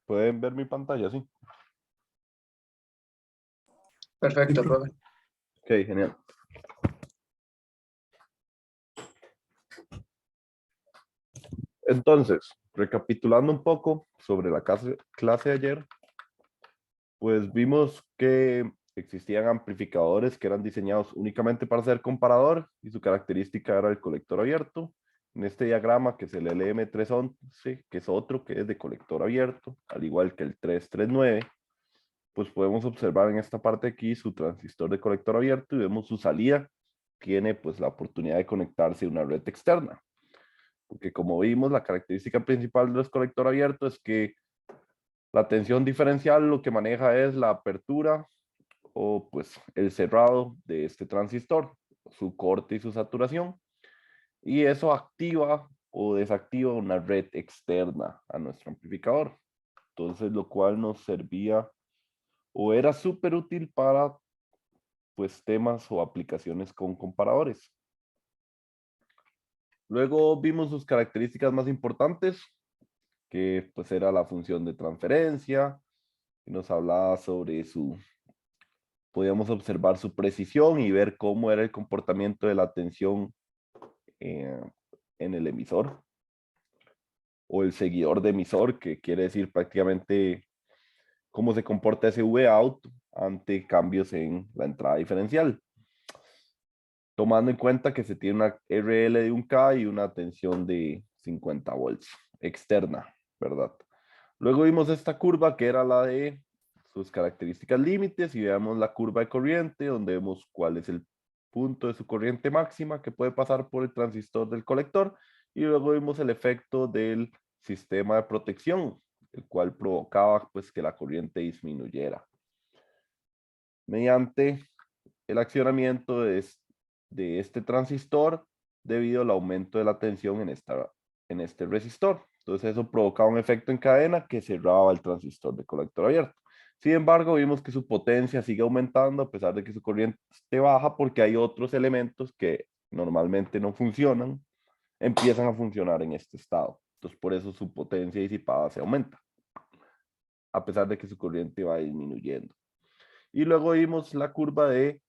¿Pueden ver mi pantalla? Sí. Perfecto, profe. Ok, genial. Entonces, recapitulando un poco sobre la clase de ayer, pues vimos que existían amplificadores que eran diseñados únicamente para ser comparador y su característica era el colector abierto. En este diagrama, que es el LM311, que es otro que es de colector abierto, al igual que el 339, pues podemos observar en esta parte aquí su transistor de colector abierto y vemos su salida. Tiene pues la oportunidad de conectarse a una red externa. Porque como vimos, la característica principal de los colector abierto es que la tensión diferencial lo que maneja es la apertura o pues el cerrado de este transistor, su corte y su saturación. Y eso activa o desactiva una red externa a nuestro amplificador. Entonces, lo cual nos servía o era súper útil para pues temas o aplicaciones con comparadores. Luego vimos sus características más importantes, que pues era la función de transferencia, y nos hablaba sobre podíamos observar su precisión y ver cómo era el comportamiento de la tensión eh, en el emisor o el seguidor de emisor, que quiere decir prácticamente cómo se comporta ese V-out ante cambios en la entrada diferencial, tomando en cuenta que se tiene una RL de 1K y una tensión de 50 volts externa, ¿verdad? Luego vimos esta curva que era la de sus características límites y veamos la curva de corriente donde vemos cuál es el punto de su corriente máxima que puede pasar por el transistor del colector y luego vimos el efecto del sistema de protección, el cual provocaba pues que la corriente disminuyera mediante el accionamiento de este transistor debido al aumento de la tensión en este resistor. Entonces eso provocaba un efecto en cadena que cerraba el transistor de colector abierto. Sin embargo, vimos que su potencia sigue aumentando a pesar de que su corriente esté baja porque hay otros elementos que normalmente no funcionan, empiezan a funcionar en este estado. Entonces por eso su potencia disipada se aumenta, a pesar de que su corriente va disminuyendo. Y luego vimos la curva de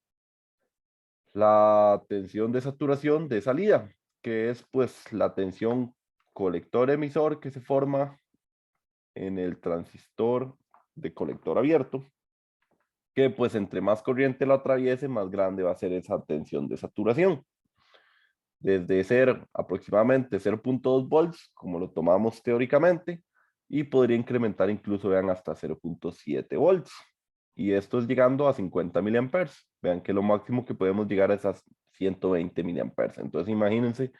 la tensión de saturación de salida, que es pues la tensión colector-emisor que se forma en el transistor de colector abierto, que pues entre más corriente lo atraviese, más grande va a ser esa tensión de saturación. Desde ser aproximadamente 0.2 volts, como lo tomamos teóricamente, y podría incrementar incluso, vean, hasta 0.7 volts. Y esto es llegando a 50 miliamperes. Vean que lo máximo que podemos llegar es a 120 miliamperes. Entonces imagínense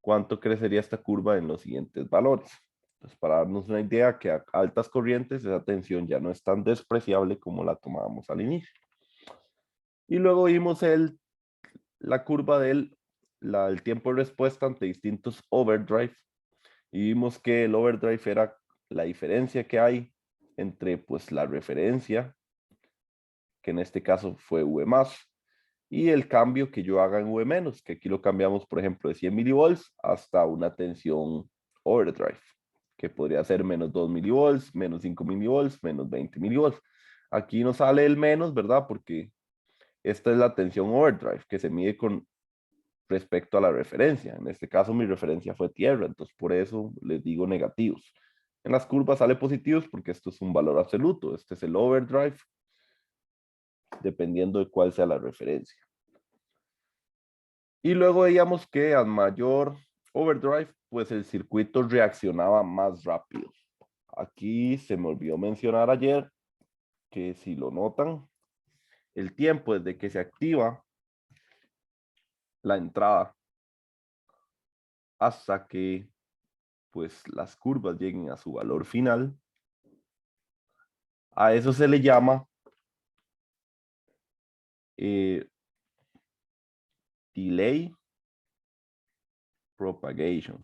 cuánto crecería esta curva en los siguientes valores. Entonces, para darnos una idea que a altas corrientes esa tensión ya no es tan despreciable como la tomábamos al inicio. Y luego vimos la curva el tiempo de respuesta ante distintos overdrive y vimos que el overdrive era la diferencia que hay entre pues la referencia, que en este caso fue V más, y el cambio que yo haga en V menos, que aquí lo cambiamos por ejemplo de 100 milivolts hasta una tensión overdrive, que podría ser menos 2 milivolts, menos 5 milivolts, menos 20 milivolts. Aquí nos sale el menos, ¿verdad? Porque esta es la tensión overdrive, que se mide con respecto a la referencia. En este caso mi referencia fue tierra, entonces por eso les digo negativos. En las curvas sale positivos porque esto es un valor absoluto. Este es el overdrive, dependiendo de cuál sea la referencia. Y luego veíamos que a mayor overdrive, pues el circuito reaccionaba más rápido. Aquí se me olvidó mencionar ayer que si lo notan, el tiempo desde que se activa la entrada hasta que pues las curvas lleguen a su valor final, a eso se le llama delay propagation.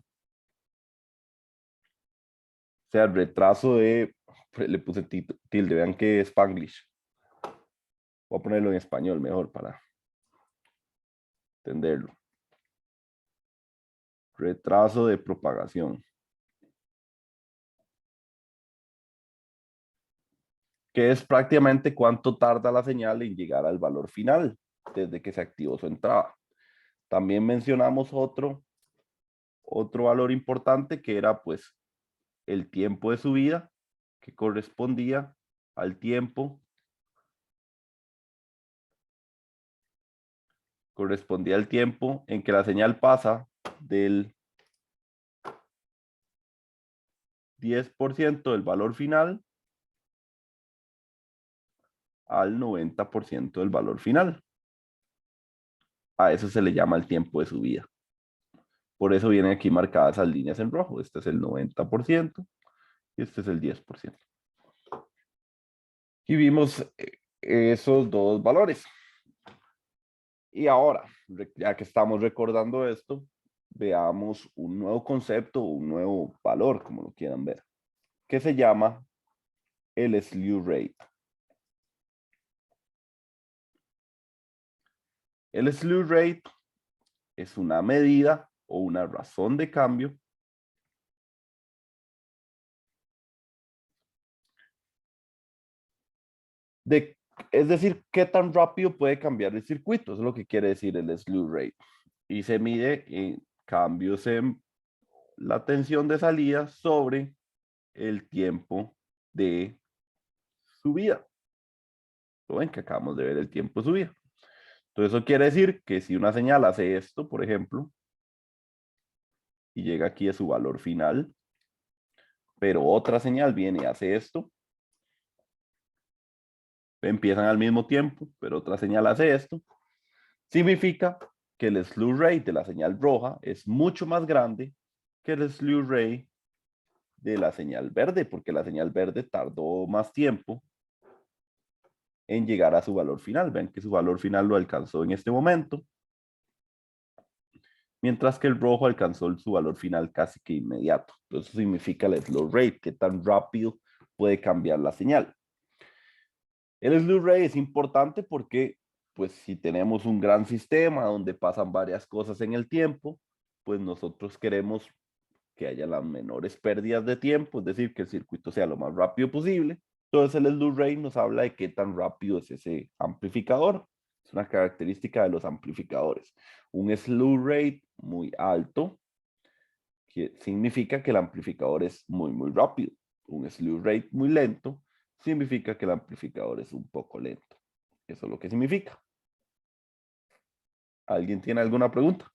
O sea, retraso le puse tilde, vean que es Spanglish. Voy a ponerlo en español mejor para entenderlo. Retraso de propagación. que es prácticamente cuánto tarda la señal en llegar al valor final desde que se activó su entrada. También mencionamos otro valor importante que era pues el tiempo de subida, que correspondía al tiempo en que la señal pasa del 10% del valor final al 90% del valor final. A eso se le llama el tiempo de subida. Por eso vienen aquí marcadas esas líneas en rojo. Este es el 90% y este es el 10%. Y vimos esos dos valores. Y ahora, ya que estamos recordando esto, veamos un nuevo concepto, un nuevo valor, como lo quieran ver, que se llama el slew rate. El slew rate es una medida o una razón de cambio es decir, qué tan rápido puede cambiar el circuito. Eso es lo que quiere decir el slew rate. Y se mide en cambios en la tensión de salida sobre el tiempo de subida. ¿Lo ven? Que acabamos de ver el tiempo de subida. Entonces eso quiere decir que si una señal hace esto, por ejemplo, y llega aquí a su valor final, pero otra señal viene y hace esto, empiezan al mismo tiempo, pero otra señal hace esto, significa que el slew rate de la señal roja es mucho más grande que el slew rate de la señal verde, porque la señal verde tardó más tiempo en llegar a su valor final. Ven que su valor final lo alcanzó en este momento, mientras que el rojo alcanzó su valor final casi que inmediato. Entonces eso significa el slew rate, que tan rápido puede cambiar la señal. El slew rate es importante porque, pues, si tenemos un gran sistema donde pasan varias cosas en el tiempo, pues nosotros queremos que haya las menores pérdidas de tiempo, es decir, que el circuito sea lo más rápido posible. Entonces el slew rate nos habla de qué tan rápido es ese amplificador. Es una característica de los amplificadores. Un slew rate muy alto que significa que el amplificador es muy, muy rápido. Un slew rate muy lento significa que el amplificador es un poco lento. Eso es lo que significa. ¿Alguien tiene alguna pregunta?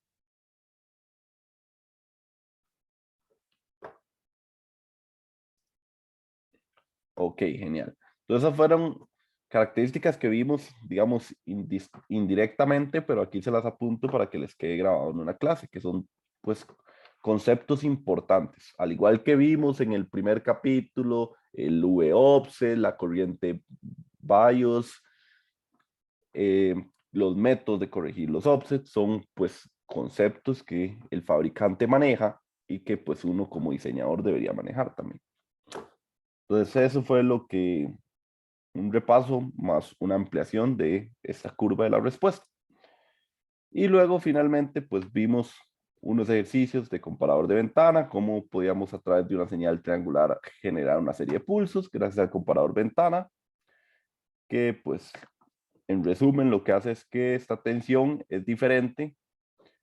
Ok, genial. Entonces esas fueron características que vimos, digamos, indirectamente, pero aquí se las apunto para que les quede grabado en una clase, que son, pues, conceptos importantes. Al igual que vimos en el primer capítulo, el V-offset, la corriente BIOS, los métodos de corregir los offsets son, pues, conceptos que el fabricante maneja y que, pues, uno como diseñador debería manejar también. Entonces eso fue un repaso más una ampliación de esta curva de la respuesta. Y luego finalmente pues vimos unos ejercicios de comparador de ventana, cómo podíamos a través de una señal triangular generar una serie de pulsos gracias al comparador ventana, que pues en resumen lo que hace es que esta tensión es diferente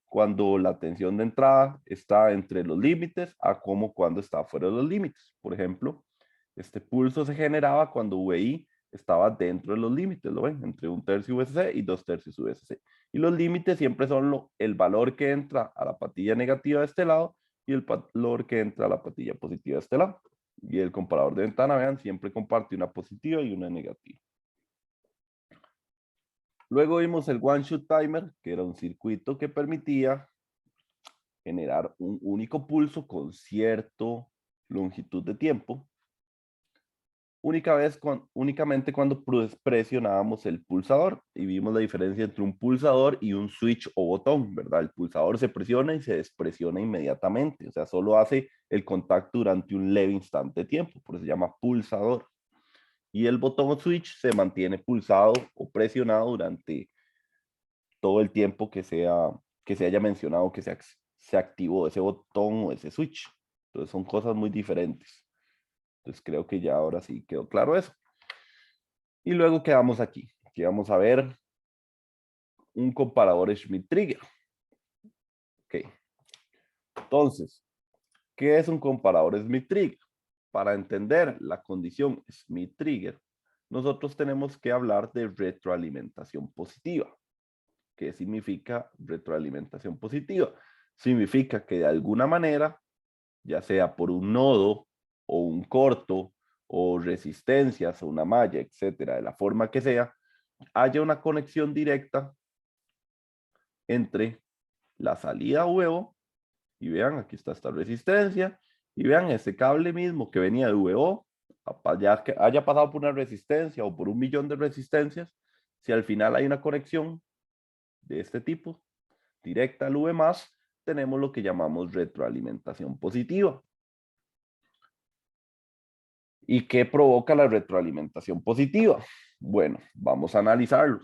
cuando la tensión de entrada está entre los límites a como cuando está fuera de los límites. Por ejemplo, este pulso se generaba cuando VI estaba dentro de los límites, ¿lo ven? Entre 1/3 VSC y 2/3 VSC. Y los límites siempre son el valor que entra a la patilla negativa de este lado y el valor que entra a la patilla positiva de este lado. Y el comparador de ventana, vean, siempre comparte una positiva y una negativa. Luego vimos el One Shot Timer, que era un circuito que permitía generar un único pulso con cierta longitud de tiempo, únicamente cuando presionábamos el pulsador, y vimos la diferencia entre un pulsador y un switch o botón, ¿verdad? El pulsador se presiona y se despresiona inmediatamente, o sea, solo hace el contacto durante un leve instante de tiempo, por eso se llama pulsador. Y el botón o switch se mantiene pulsado o presionado durante todo el tiempo que se haya mencionado que se activó ese botón o ese switch. Entonces son cosas muy diferentes. Entonces creo que ya ahora sí quedó claro eso. Y luego quedamos aquí, que vamos a ver un comparador Schmidt-Trigger. Ok. Entonces, ¿qué es un comparador Schmidt-Trigger? Para entender la condición Schmidt-Trigger, nosotros tenemos que hablar de retroalimentación positiva. ¿Qué significa retroalimentación positiva? Significa que de alguna manera, ya sea por un nodo o un corto o resistencias o una malla, etcétera, de la forma que sea, haya una conexión directa entre la salida VO y vean, aquí está esta resistencia y vean ese cable mismo que venía de VO, ya que haya pasado por una resistencia o por 1.000.000 de resistencias, si al final hay una conexión de este tipo directa al V+, tenemos lo que llamamos retroalimentación positiva. ¿Y qué provoca la retroalimentación positiva? Bueno, vamos a analizarlo.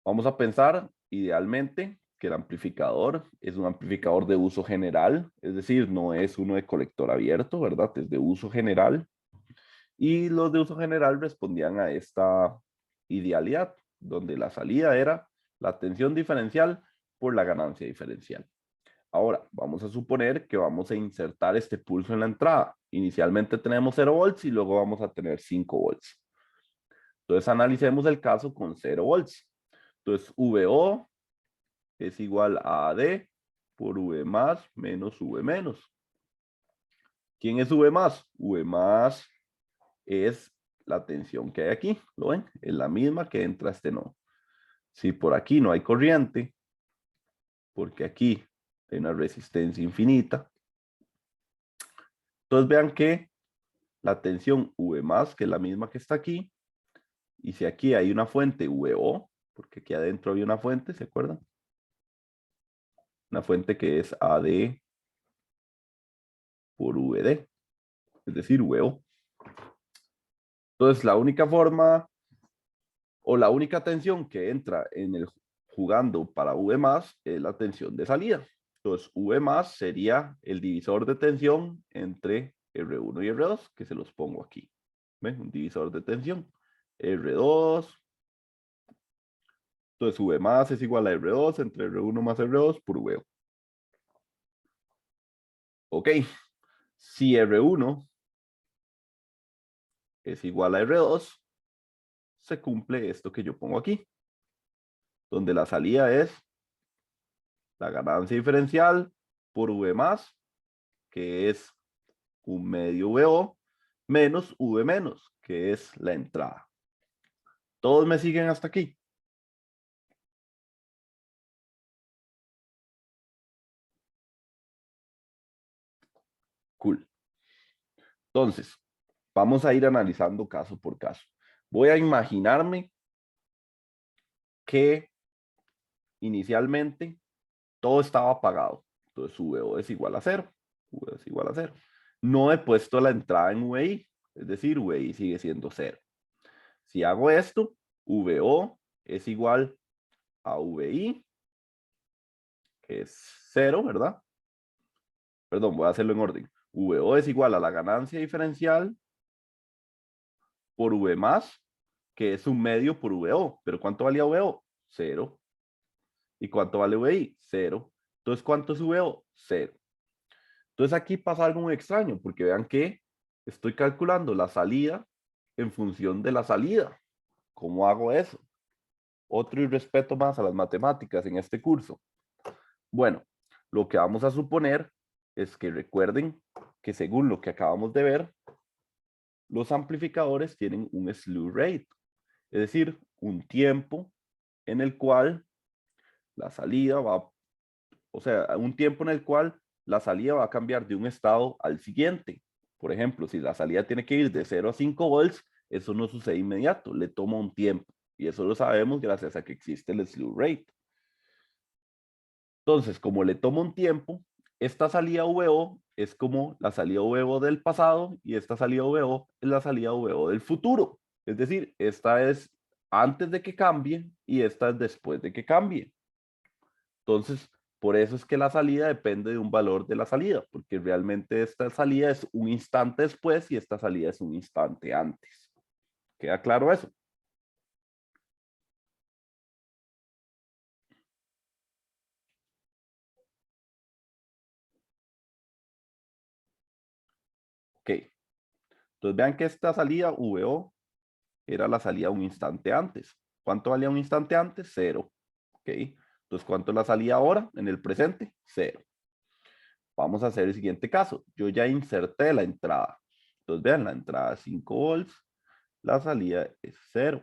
Vamos a pensar idealmente que el amplificador es un amplificador de uso general, es decir, no es uno de colector abierto, ¿verdad? Es de uso general. Y los de uso general respondían a esta idealidad, donde la salida era la tensión diferencial por la ganancia diferencial. Ahora, vamos a suponer que vamos a insertar este pulso en la entrada. Inicialmente tenemos 0 volts y luego vamos a tener 5 volts. Entonces, analicemos el caso con 0 volts. Entonces, VO es igual a AD por V más menos V menos. ¿Quién es V más? V más es la tensión que hay aquí. ¿Lo ven? Es la misma que entra este nodo. Si por aquí no hay corriente, porque aquí hay una resistencia infinita, entonces vean que la tensión V más, que es la misma que está aquí, y si aquí hay una fuente VO, porque aquí adentro había una fuente, ¿se acuerdan? Una fuente que es AD por VD, es decir, VO. Entonces, la única forma o la única tensión que entra en el jugando para V más es la tensión de salida. Entonces, V más sería el divisor de tensión entre R1 y R2, que se los pongo aquí. ¿Ven? Un divisor de tensión. R2. Entonces, V más es igual a R2 entre R1 más R2 por V. Ok. Si R1 es igual a R2, se cumple esto que yo pongo aquí, donde la salida es la ganancia diferencial por V más, que es un medio VO, menos V menos, que es la entrada. ¿Todos me siguen hasta aquí? Cool. Entonces, vamos a ir analizando caso por caso. Voy a imaginarme que inicialmente todo estaba apagado. Entonces, VO es igual a 0. VO es igual a 0. No he puesto la entrada en VI, es decir, VI sigue siendo 0. Si hago esto, VO es igual a VI, que es 0, ¿verdad? Perdón, voy a hacerlo en orden. VO es igual a la ganancia diferencial por V más, que es un medio por VO. ¿Pero cuánto valía VO? 0. ¿Y cuánto vale VI? 0. Entonces, ¿cuánto es VO? 0. Entonces, aquí pasa algo muy extraño, porque vean que estoy calculando la salida en función de la salida. ¿Cómo hago eso? Otro irrespeto más a las matemáticas en este curso. Bueno, lo que vamos a suponer es que recuerden que según lo que acabamos de ver, los amplificadores tienen un slew rate, es decir, un tiempo en el cual la salida va, o sea, un tiempo en el cual la salida va a cambiar de un estado al siguiente. Por ejemplo, si la salida tiene que ir de 0 a 5 volts, eso no sucede inmediato, le toma un tiempo. Y eso lo sabemos gracias a que existe el slew rate. Entonces, como le toma un tiempo, esta salida VO es como la salida VO del pasado y esta salida VO es la salida VO del futuro. Es decir, esta es antes de que cambie y esta es después de que cambie. Entonces, por eso es que la salida depende de un valor de la salida, porque realmente esta salida es un instante después y esta salida es un instante antes. ¿Queda claro eso? Ok. Entonces vean que esta salida VO era la salida un instante antes. ¿Cuánto valía un instante antes? 0. Ok. Entonces, ¿cuánto es la salida ahora en el presente? 0. Vamos a hacer el siguiente caso. Yo ya inserté la entrada. Entonces, vean, la entrada es 5 volts, la salida es 0.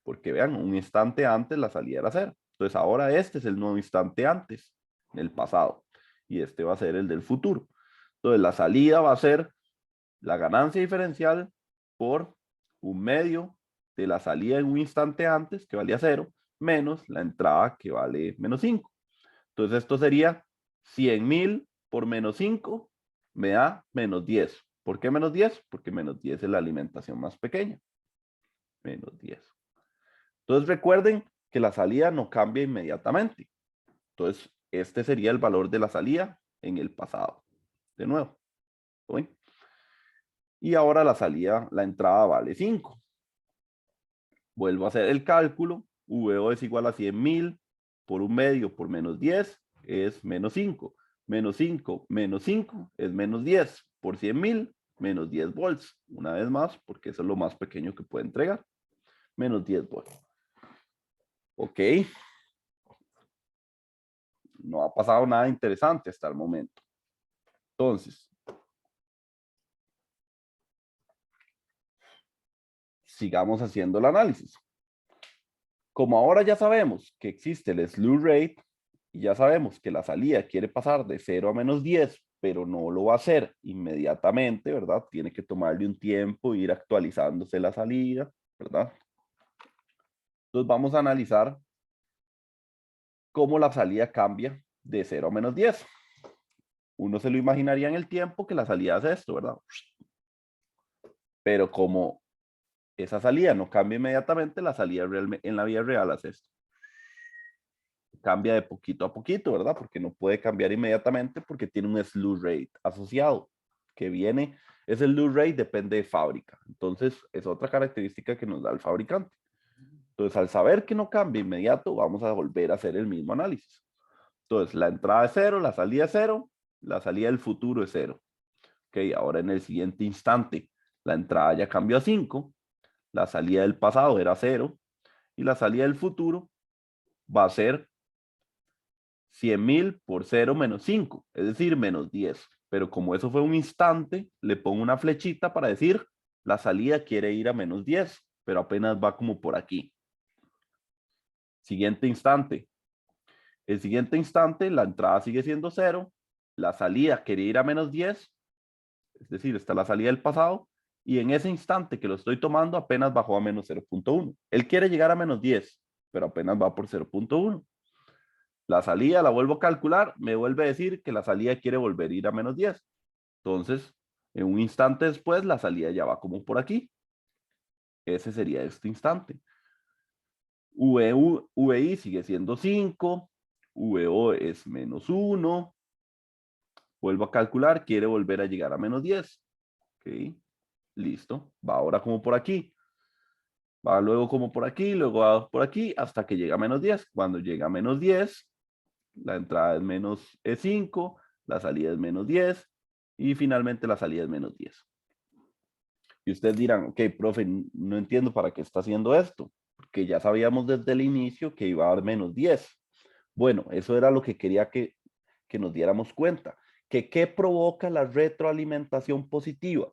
Porque vean, un instante antes la salida era 0. Entonces, ahora este es el nuevo instante antes, en el pasado. Y este va a ser el del futuro. Entonces, la salida va a ser la ganancia diferencial por un medio de la salida en un instante antes, que valía 0, menos la entrada, que vale menos 5. Entonces, esto sería 100.000 por menos 5 me da menos 10. ¿Por qué menos 10? Porque menos 10 es la alimentación más pequeña. Menos 10. Entonces, recuerden que la salida no cambia inmediatamente. Entonces, este sería el valor de la salida en el pasado. De nuevo. ¿Sí? Y ahora la salida, la entrada vale 5. Vuelvo a hacer el cálculo. VO es igual a 100.000 por un medio por menos 10 es menos 5. Menos 5 menos 5 es menos 10 por 100.000 menos 10 volts. Una vez más, porque eso es lo más pequeño que puede entregar. Menos 10 volts. Ok. No ha pasado nada interesante hasta el momento. Entonces, sigamos haciendo el análisis. Como ahora ya sabemos que existe el slew rate y ya sabemos que la salida quiere pasar de 0 a menos 10, pero no lo va a hacer inmediatamente, ¿verdad? Tiene que tomarle un tiempo, ir actualizándose la salida, ¿verdad? Entonces vamos a analizar cómo la salida cambia de 0 a menos 10. Uno se lo imaginaría en el tiempo que la salida hace esto, ¿verdad? Pero como esa salida no cambia inmediatamente, la salida en la vida real hace esto. Cambia de poquito a poquito, ¿verdad? Porque no puede cambiar inmediatamente porque tiene un slew rate asociado que viene, ese slew rate depende de fábrica. Entonces, es otra característica que nos da el fabricante. Entonces, al saber que no cambia inmediato, vamos a volver a hacer el mismo análisis. Entonces, la entrada es 0, la salida es 0, la salida del futuro es 0. Ok, ahora en el siguiente instante, la entrada ya cambió a 5, la salida del pasado era 0 y la salida del futuro va a ser 100.000 por 0 menos 5, es decir, menos 10. Pero como eso fue un instante, le pongo una flechita para decir, la salida quiere ir a menos 10, pero apenas va como por aquí. Siguiente instante. El siguiente instante, la entrada sigue siendo 0, la salida quiere ir a menos 10, es decir, está la salida del pasado, y en ese instante que lo estoy tomando apenas bajó a menos 0.1. Él quiere llegar a menos 10, pero apenas va por 0.1. La salida la vuelvo a calcular, me vuelve a decir que la salida quiere volver a ir a menos 10. Entonces, en un instante después, la salida ya va como por aquí. Ese sería este instante. VI sigue siendo 5, VO es menos 1. Vuelvo a calcular, quiere volver a llegar a menos 10. Ok, listo. Va ahora como por aquí. Va luego como por aquí, luego va por aquí, hasta que llega a menos 10. Cuando llega a menos 10, la entrada es menos 5, la salida es menos 10 y finalmente la salida es menos 10. Y ustedes dirán, ok, profe, no entiendo para qué está haciendo esto, porque ya sabíamos desde el inicio que iba a dar menos 10. Bueno, eso era lo que quería que nos diéramos cuenta. Que ¿qué provoca la retroalimentación positiva?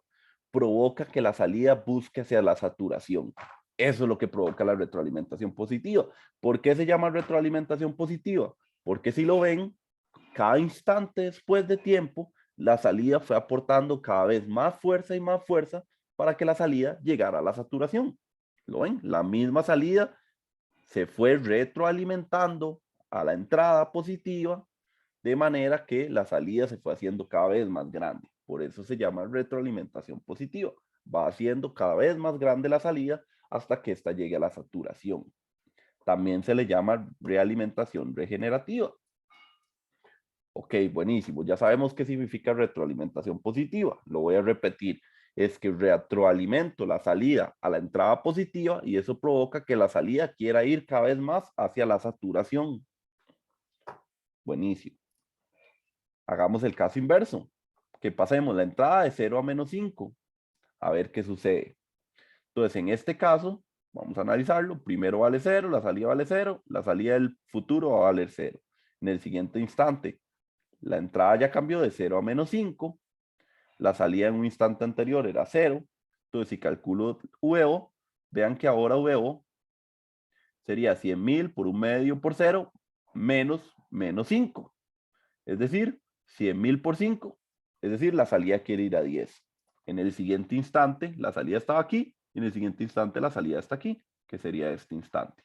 Provoca que la salida busque hacia la saturación. Eso es lo que provoca la retroalimentación positiva. ¿Por qué se llama retroalimentación positiva? Porque si lo ven, cada instante después de tiempo, la salida fue aportando cada vez más fuerza y más fuerza para que la salida llegara a la saturación. ¿Lo ven? La misma salida se fue retroalimentando a la entrada positiva, de manera que la salida se fue haciendo cada vez más grande. Por eso se llama retroalimentación positiva. Va haciendo cada vez más grande la salida hasta que ésta llegue a la saturación. También se le llama realimentación regenerativa. Ok, buenísimo. Ya sabemos qué significa retroalimentación positiva. Lo voy a repetir. es que retroalimento la salida a la entrada positiva y eso provoca que la salida quiera ir cada vez más hacia la saturación. Buenísimo. Hagamos el caso inverso, que pasemos la entrada de 0 a menos 5. A ver qué sucede. Entonces, en este caso, vamos a analizarlo. Primero vale 0, la salida vale 0, la salida del futuro va a valer 0. En el siguiente instante, la entrada ya cambió de 0 a menos 5. La salida en un instante anterior era 0. Entonces, si calculo VO, vean que ahora VO sería 100.000 por un medio por 0 menos 5. Es decir, 100.000 por 5. Es decir, la salida quiere ir a 10. En el siguiente instante, la salida estaba aquí. Y en el siguiente instante, la salida está aquí, que sería este instante.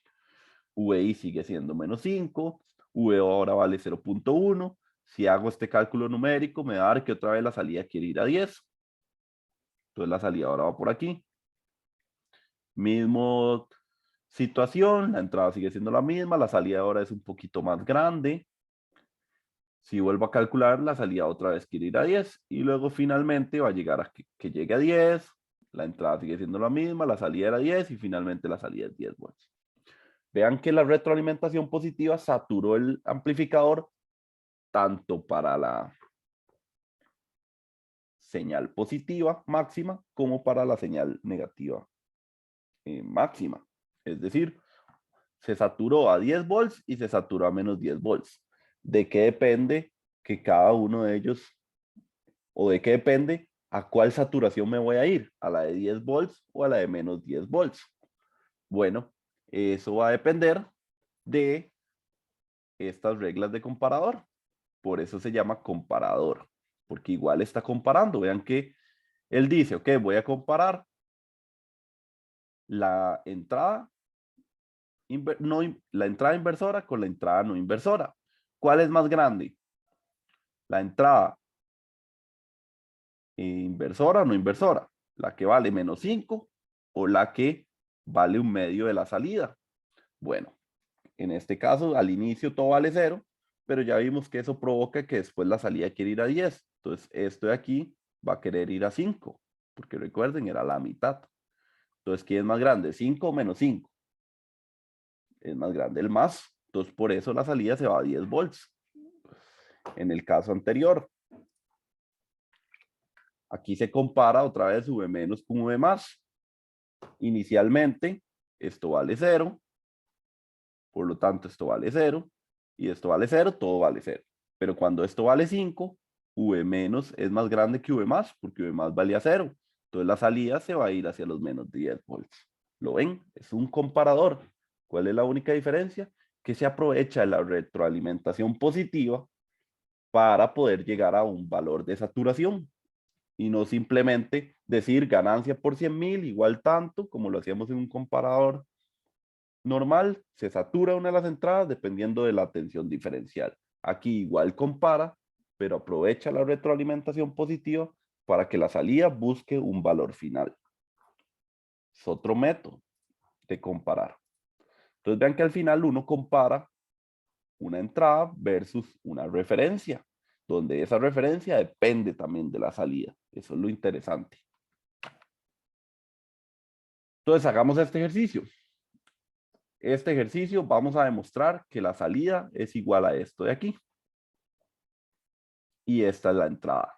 VI sigue siendo menos 5. VO ahora vale 0.1. Si hago este cálculo numérico, me va a dar que otra vez la salida quiere ir a 10. Entonces la salida ahora va por aquí. Mismo situación, la entrada sigue siendo la misma, la salida ahora es un poquito más grande. Si vuelvo a calcular, la salida otra vez quiere ir a 10 y luego finalmente va a llegar a que llegue a 10. La entrada sigue siendo la misma, la salida era 10 y finalmente la salida es 10 volts. Vean que la retroalimentación positiva saturó el amplificador tanto para la señal positiva máxima como para la señal negativa máxima. Es decir, se saturó a 10 volts y se saturó a menos 10 volts. ¿De qué depende que cada uno de ellos, o de qué depende a cuál saturación me voy a ir? ¿A la de 10 volts o a la de menos 10 volts? Bueno, eso va a depender de estas reglas de comparador. Por eso se llama comparador, porque igual está comparando. Vean que él dice, ok, voy a comparar la entrada la entrada inversora con la entrada no inversora. ¿Cuál es más grande? La entrada inversora o no inversora. La que vale menos 5 o la que vale un medio de la salida. Bueno, en este caso al inicio todo vale 0, pero ya vimos que eso provoca que después la salida quiere ir a 10. Entonces esto de aquí va a querer ir a 5, porque recuerden, era la mitad. Entonces, ¿quién es más grande? 5 o menos 5. Es más grande el más. Entonces, por eso la salida se va a 10 volts. En el caso anterior, aquí se compara otra vez V menos con V más. Inicialmente, esto vale 0. Por lo tanto, esto vale 0. Y esto vale 0, todo vale 0. Pero cuando esto vale 5, V menos es más grande que V más, porque V más valía 0. Entonces la salida se va a ir hacia los menos 10 volts. ¿Lo ven? Es un comparador. ¿Cuál es la única diferencia? Que se aprovecha de la retroalimentación positiva para poder llegar a un valor de saturación y no simplemente decir ganancia por 100.000 igual tanto, como lo hacíamos en un comparador normal, se satura una de las entradas dependiendo de la tensión diferencial. Aquí igual compara, pero aprovecha la retroalimentación positiva para que la salida busque un valor final. Es otro método de comparar. Entonces vean que al final uno compara una entrada versus una referencia, donde esa referencia depende también de la salida. Eso es lo interesante. Entonces hagamos este ejercicio. Este ejercicio vamos a demostrar que la salida es igual a esto de aquí. Y esta es la entrada.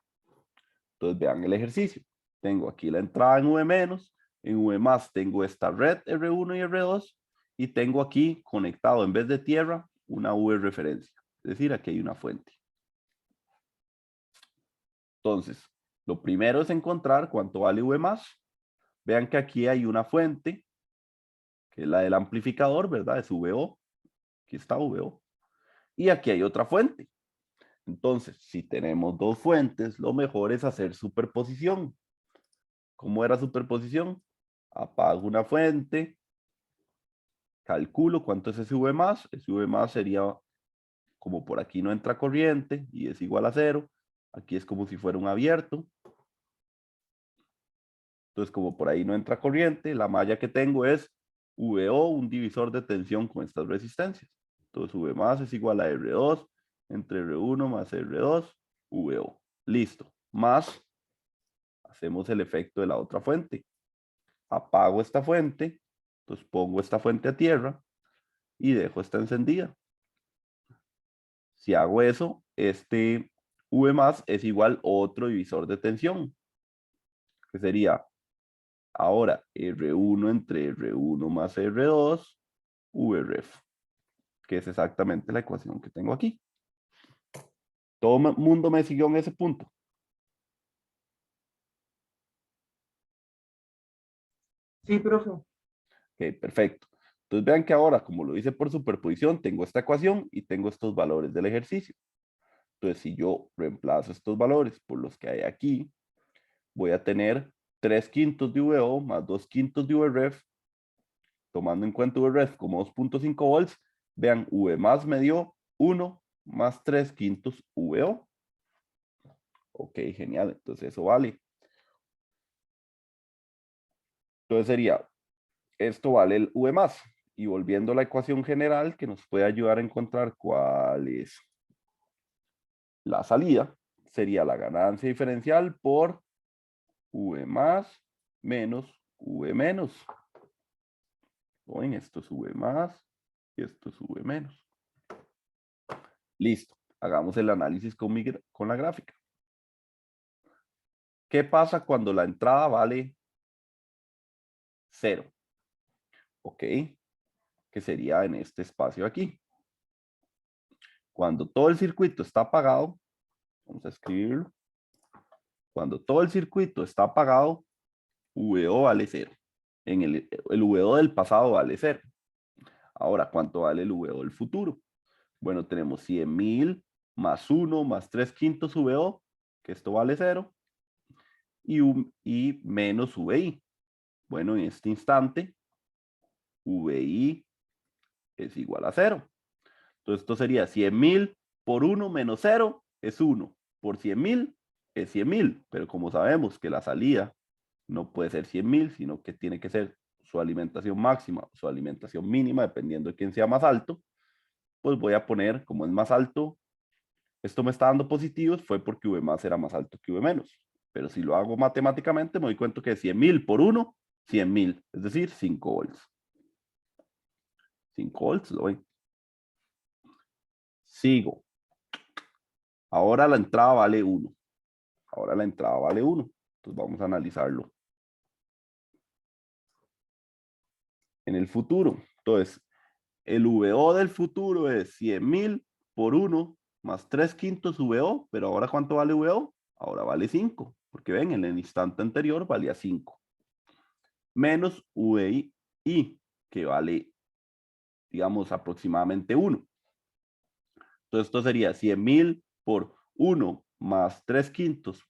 Entonces vean el ejercicio. Tengo aquí la entrada en V menos, en V más tengo esta red R1 y R2 y tengo aquí conectado en vez de tierra una V referencia. Es decir, aquí hay una fuente. Entonces, lo primero es encontrar cuánto vale V más. Vean que aquí hay una fuente, que es la del amplificador, ¿verdad? Es VO. Aquí está VO. Y aquí hay otra fuente. Entonces, si tenemos dos fuentes, lo mejor es hacer superposición. ¿Cómo era superposición? Apago una fuente, calculo cuánto es ese V más. Ese V más sería, como por aquí no entra corriente y es igual a 0. Aquí es como si fuera un abierto. Entonces, como por ahí no entra corriente, la malla que tengo es VO, un divisor de tensión con estas resistencias. Entonces, V más es igual a R2 entre R1 más R2, VO. Listo. Más hacemos el efecto de la otra fuente. Apago esta fuente, entonces pongo esta fuente a tierra y dejo esta encendida. Si hago eso, este V más es igual a otro divisor de tensión, que sería ahora R1 entre R1 más R2, Vref, que es exactamente la ecuación que tengo aquí. Todo el mundo me siguió en ese punto. Sí, profe. Ok, perfecto. Entonces vean que ahora, como lo hice por superposición, tengo esta ecuación y tengo estos valores del ejercicio. Entonces, si yo reemplazo estos valores por los que hay aquí, voy a tener 3/5 de VO más 2/5 de Vref, tomando en cuenta Vref como 2.5 volts. Vean, V más me dio 1 más 3/5 VO. Ok, genial. Entonces eso vale. Entonces sería, esto vale el V más. Y volviendo a la ecuación general que nos puede ayudar a encontrar cuál es la salida, sería la ganancia diferencial por V más menos V menos. Oyen, esto es V más y esto es V menos. Listo. Hagamos el análisis con la gráfica. ¿Qué pasa cuando la entrada vale 0? Ok, que sería en este espacio aquí. Cuando todo el circuito está apagado, vamos a escribirlo. Cuando todo el circuito está apagado, VO vale 0. El VO del pasado vale 0. Ahora, ¿cuánto vale el VO del futuro? Bueno, tenemos 100.000 más 1 más 3/5 VO, que esto vale 0, y menos VI. Bueno, en este instante, VI es igual a 0. Entonces, esto sería 100.000 por 1 menos 0 es 1. Por 100.000 es 100.000. Pero como sabemos que la salida no puede ser 100.000, sino que tiene que ser su alimentación máxima, su alimentación mínima, dependiendo de quién sea más alto, pues voy a poner, como es más alto, esto me está dando positivos, fue porque V más era más alto que V menos. Pero si lo hago matemáticamente, me doy cuenta que 100.000 por 1, 100.000, es decir, 5 volts. 5 volts, lo ven. Sigo. Ahora la entrada vale 1. Ahora la entrada vale 1. Entonces vamos a analizarlo. En el futuro, entonces, el VO del futuro es 100.000 por 1 más 3/5 VO, pero ahora ¿cuánto vale VO? Ahora vale 5, porque ven, en el instante anterior valía 5. Menos VI, que vale, digamos, aproximadamente 1. Entonces esto sería 100.000 por 1 más 3/5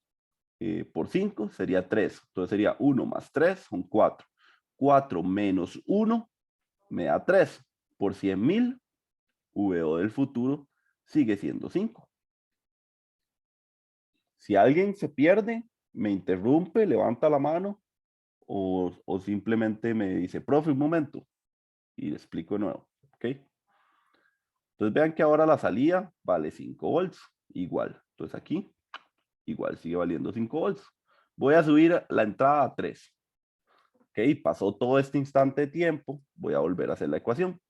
por 5 sería 3. Entonces sería 1 más 3 son 4. 4 menos 1 me da 3. Por 100.000, VO del futuro sigue siendo 5. Si alguien se pierde, me interrumpe, levanta la mano o simplemente me dice, profe, un momento, y le explico de nuevo. ¿Ok? Entonces vean que ahora la salida vale 5 volts, igual. Entonces aquí, igual sigue valiendo 5 volts. Voy a subir la entrada a 3. Ok, pasó todo este instante de tiempo, voy a volver a hacer la ecuación.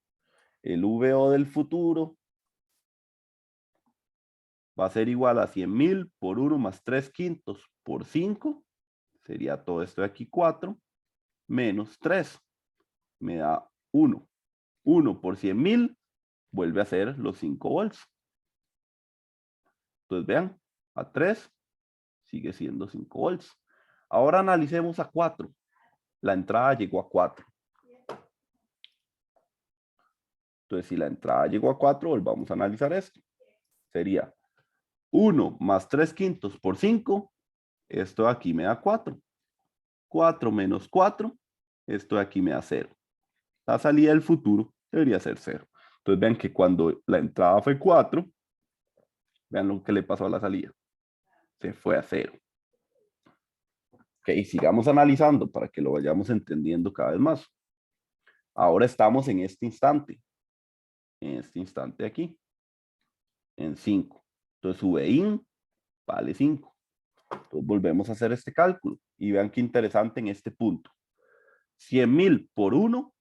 El VO del futuro va a ser igual a 100.000 por 1 más 3/5 por 5. Sería todo esto de aquí 4, menos 3. Me da 1. 1 por 100.000 vuelve a ser los 5 volts. Entonces vean, a 3 sigue siendo 5 volts. Ahora analicemos a 4. La entrada llegó a 4. Entonces si la entrada llegó a 4, volvamos a analizar esto. Sería 1 más 3/5 por 5. Esto de aquí me da 4. 4 menos 4. Esto de aquí me da 0. La salida del futuro debería ser 0. Entonces vean que cuando la entrada fue 4, vean lo que le pasó a la salida. Se fue a 0. Ok, sigamos analizando para que lo vayamos entendiendo cada vez más. Ahora estamos en este instante aquí, en 5. Entonces VIN vale 5. Entonces volvemos a hacer este cálculo y vean qué interesante en este punto. 100.000 por 1,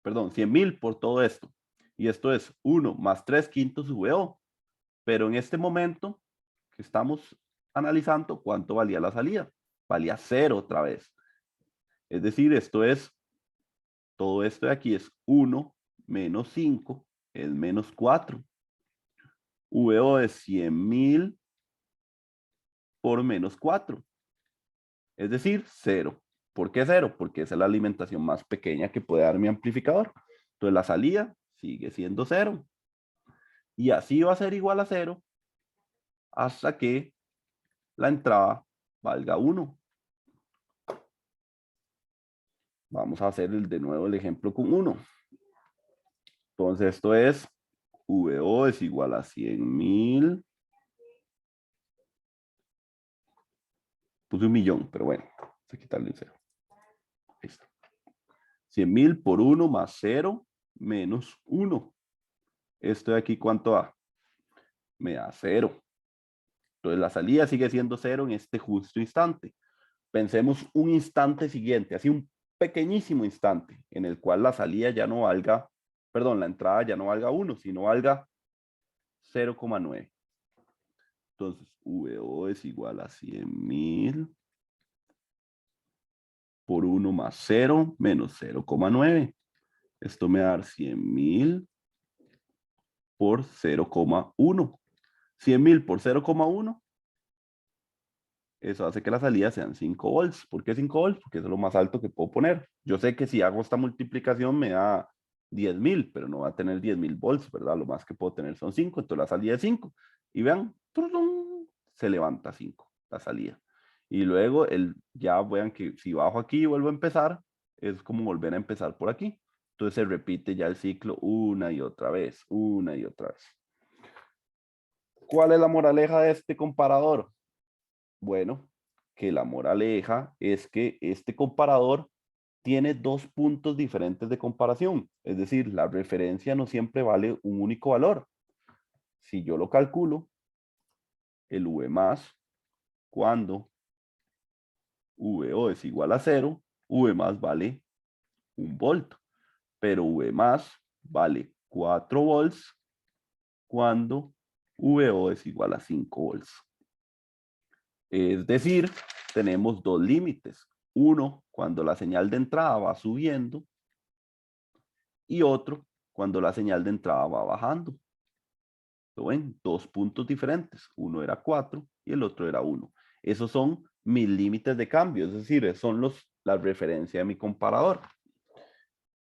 perdón, 100.000 por todo esto. Y esto es 1 más 3 quintos VO. Pero en este momento que estamos analizando, ¿cuánto valía la salida? Valía 0 otra vez. Es decir, esto es, todo esto de aquí es 1 menos 5, es menos 4. VO es 100.000 por menos 4. Es decir, 0. ¿Por qué 0? Porque esa es la alimentación más pequeña que puede dar mi amplificador. Entonces la salida sigue siendo 0. Y así va a ser igual a 0 hasta que la entrada valga 1. Vamos a hacer de nuevo el ejemplo con 1. Entonces esto es VO es igual a 100.000. Puse 1.000.000, pero bueno, vamos a quitarle un 0. Ahí está. 100.000 por 1 más 0 menos 1. Esto de aquí, ¿cuánto da? Me da 0. Entonces la salida sigue siendo 0 en este justo instante. Pensemos un instante siguiente, así un pequeñísimo instante, en el cual la salida ya no valga, perdón, la entrada ya no valga 1, sino valga 0,9. Entonces, VO es igual a 100.000 por 1 más 0 menos 0,9. Esto me da 100.000 por 0,1. 100.000 por 0,1. Eso hace que la salida sean 5 volts. ¿Por qué 5 volts? Porque eso es lo más alto que puedo poner. Yo sé que si hago esta multiplicación me da 10.000, pero no va a tener 10.000 volts, ¿verdad? Lo más que puedo tener son 5, entonces la salida es 5. Y vean, se levanta 5 la salida. Y luego ya vean que si bajo aquí y vuelvo a empezar, es como volver a empezar por aquí. Entonces se repite ya el ciclo una y otra vez, una y otra vez. ¿Cuál es la moraleja de este comparador? Bueno, que la moraleja es que este comparador tiene dos puntos diferentes de comparación. Es decir, la referencia no siempre vale un único valor. Si yo lo calculo, el V más, cuando VO es igual a 0, V más vale 1 volt. Pero V más vale 4 volts cuando VO es igual a 5 volts. Es decir, tenemos dos límites. Uno, cuando la señal de entrada va subiendo, y otro, cuando la señal de entrada va bajando. ¿Lo ven? Dos puntos diferentes. Uno era 4 y el otro era 1. Esos son mis límites de cambio, es decir, son la referencia de mi comparador.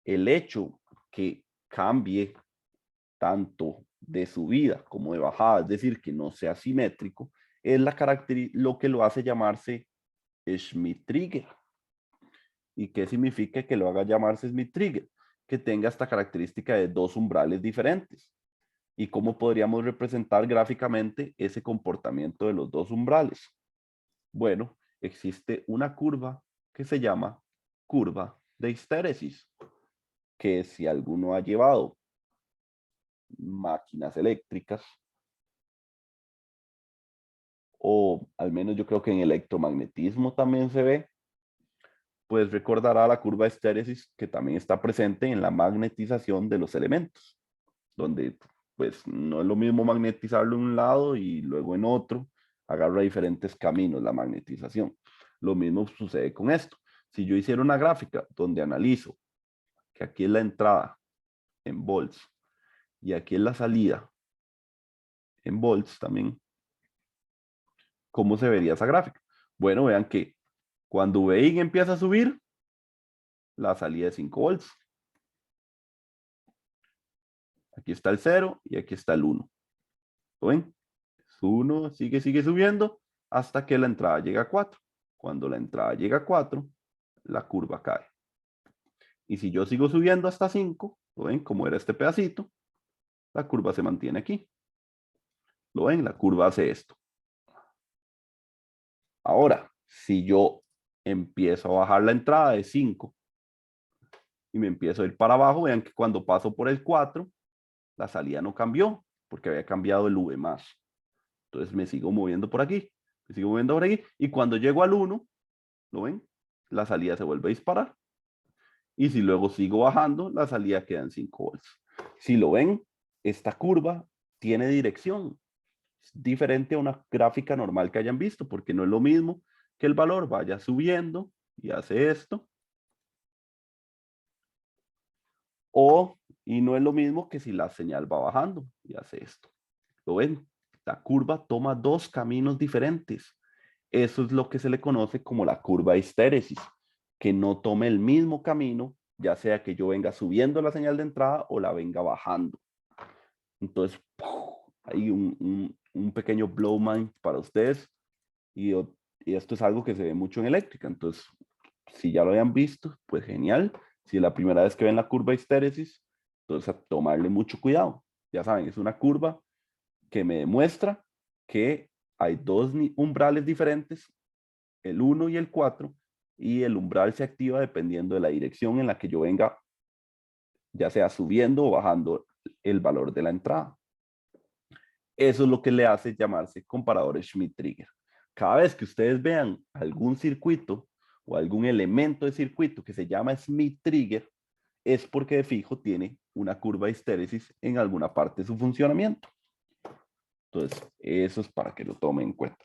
El hecho que cambie tanto de subida como de bajada, es decir, que no sea simétrico, es lo que lo hace llamarse Schmitt-Trigger. ¿Y qué significa que lo haga llamarse Schmitt-Trigger? Que tenga esta característica de dos umbrales diferentes. ¿Y cómo podríamos representar gráficamente ese comportamiento de los dos umbrales? Bueno, existe una curva que se llama curva de histéresis, que si alguno ha llevado máquinas eléctricas, o al menos yo creo que en electromagnetismo también se ve, pues recordará la curva de histéresis que también está presente en la magnetización de los elementos, donde pues no es lo mismo magnetizarlo en un lado y luego en otro, agarra diferentes caminos la magnetización. Lo mismo sucede con esto. Si yo hiciera una gráfica donde analizo que aquí es la entrada en volts y aquí es la salida en volts también, ¿cómo se vería esa gráfica? Bueno, vean que cuando VI empieza a subir, la salida es 5 volts. Aquí está el 0 y aquí está el 1. ¿Lo ven? 1 sigue subiendo hasta que la entrada llega a 4. Cuando la entrada llega a 4, la curva cae. Y si yo sigo subiendo hasta 5, ¿lo ven? Como era este pedacito, la curva se mantiene aquí. ¿Lo ven? La curva hace esto. Ahora, si yo empiezo a bajar la entrada de 5 y me empiezo a ir para abajo, vean que cuando paso por el 4, la salida no cambió, porque había cambiado el V más. Entonces me sigo moviendo por aquí. Me sigo moviendo por aquí. Y cuando llego al 1, ¿lo ven? La salida se vuelve a disparar. Y si luego sigo bajando, la salida queda en 5 volts. Si lo ven, esta curva tiene dirección. Es diferente a una gráfica normal que hayan visto, porque no es lo mismo que el valor vaya subiendo y hace esto. Y no es lo mismo que si la señal va bajando y hace esto. ¿Lo ven? La curva toma dos caminos diferentes. Eso es lo que se le conoce como la curva de histéresis, que no tome el mismo camino, ya sea que yo venga subiendo la señal de entrada o la venga bajando. Entonces, hay un pequeño blow mind para ustedes y, y esto es algo que se ve mucho en eléctrica. Entonces, si ya lo habían visto, pues genial. Si es la primera vez que ven la curva de histéresis, entonces a tomarle mucho cuidado. Ya saben, es una curva que me demuestra que hay dos umbrales diferentes, el 1 y el 4, y el umbral se activa dependiendo de la dirección en la que yo venga, ya sea subiendo o bajando el valor de la entrada. Eso es lo que le hace llamarse comparador Schmitt-Trigger. Cada vez que ustedes vean algún circuito o algún elemento de circuito que se llama Schmitt-Trigger, es porque de fijo tiene una curva de histéresis en alguna parte de su funcionamiento. Entonces, eso es para que lo tomen en cuenta.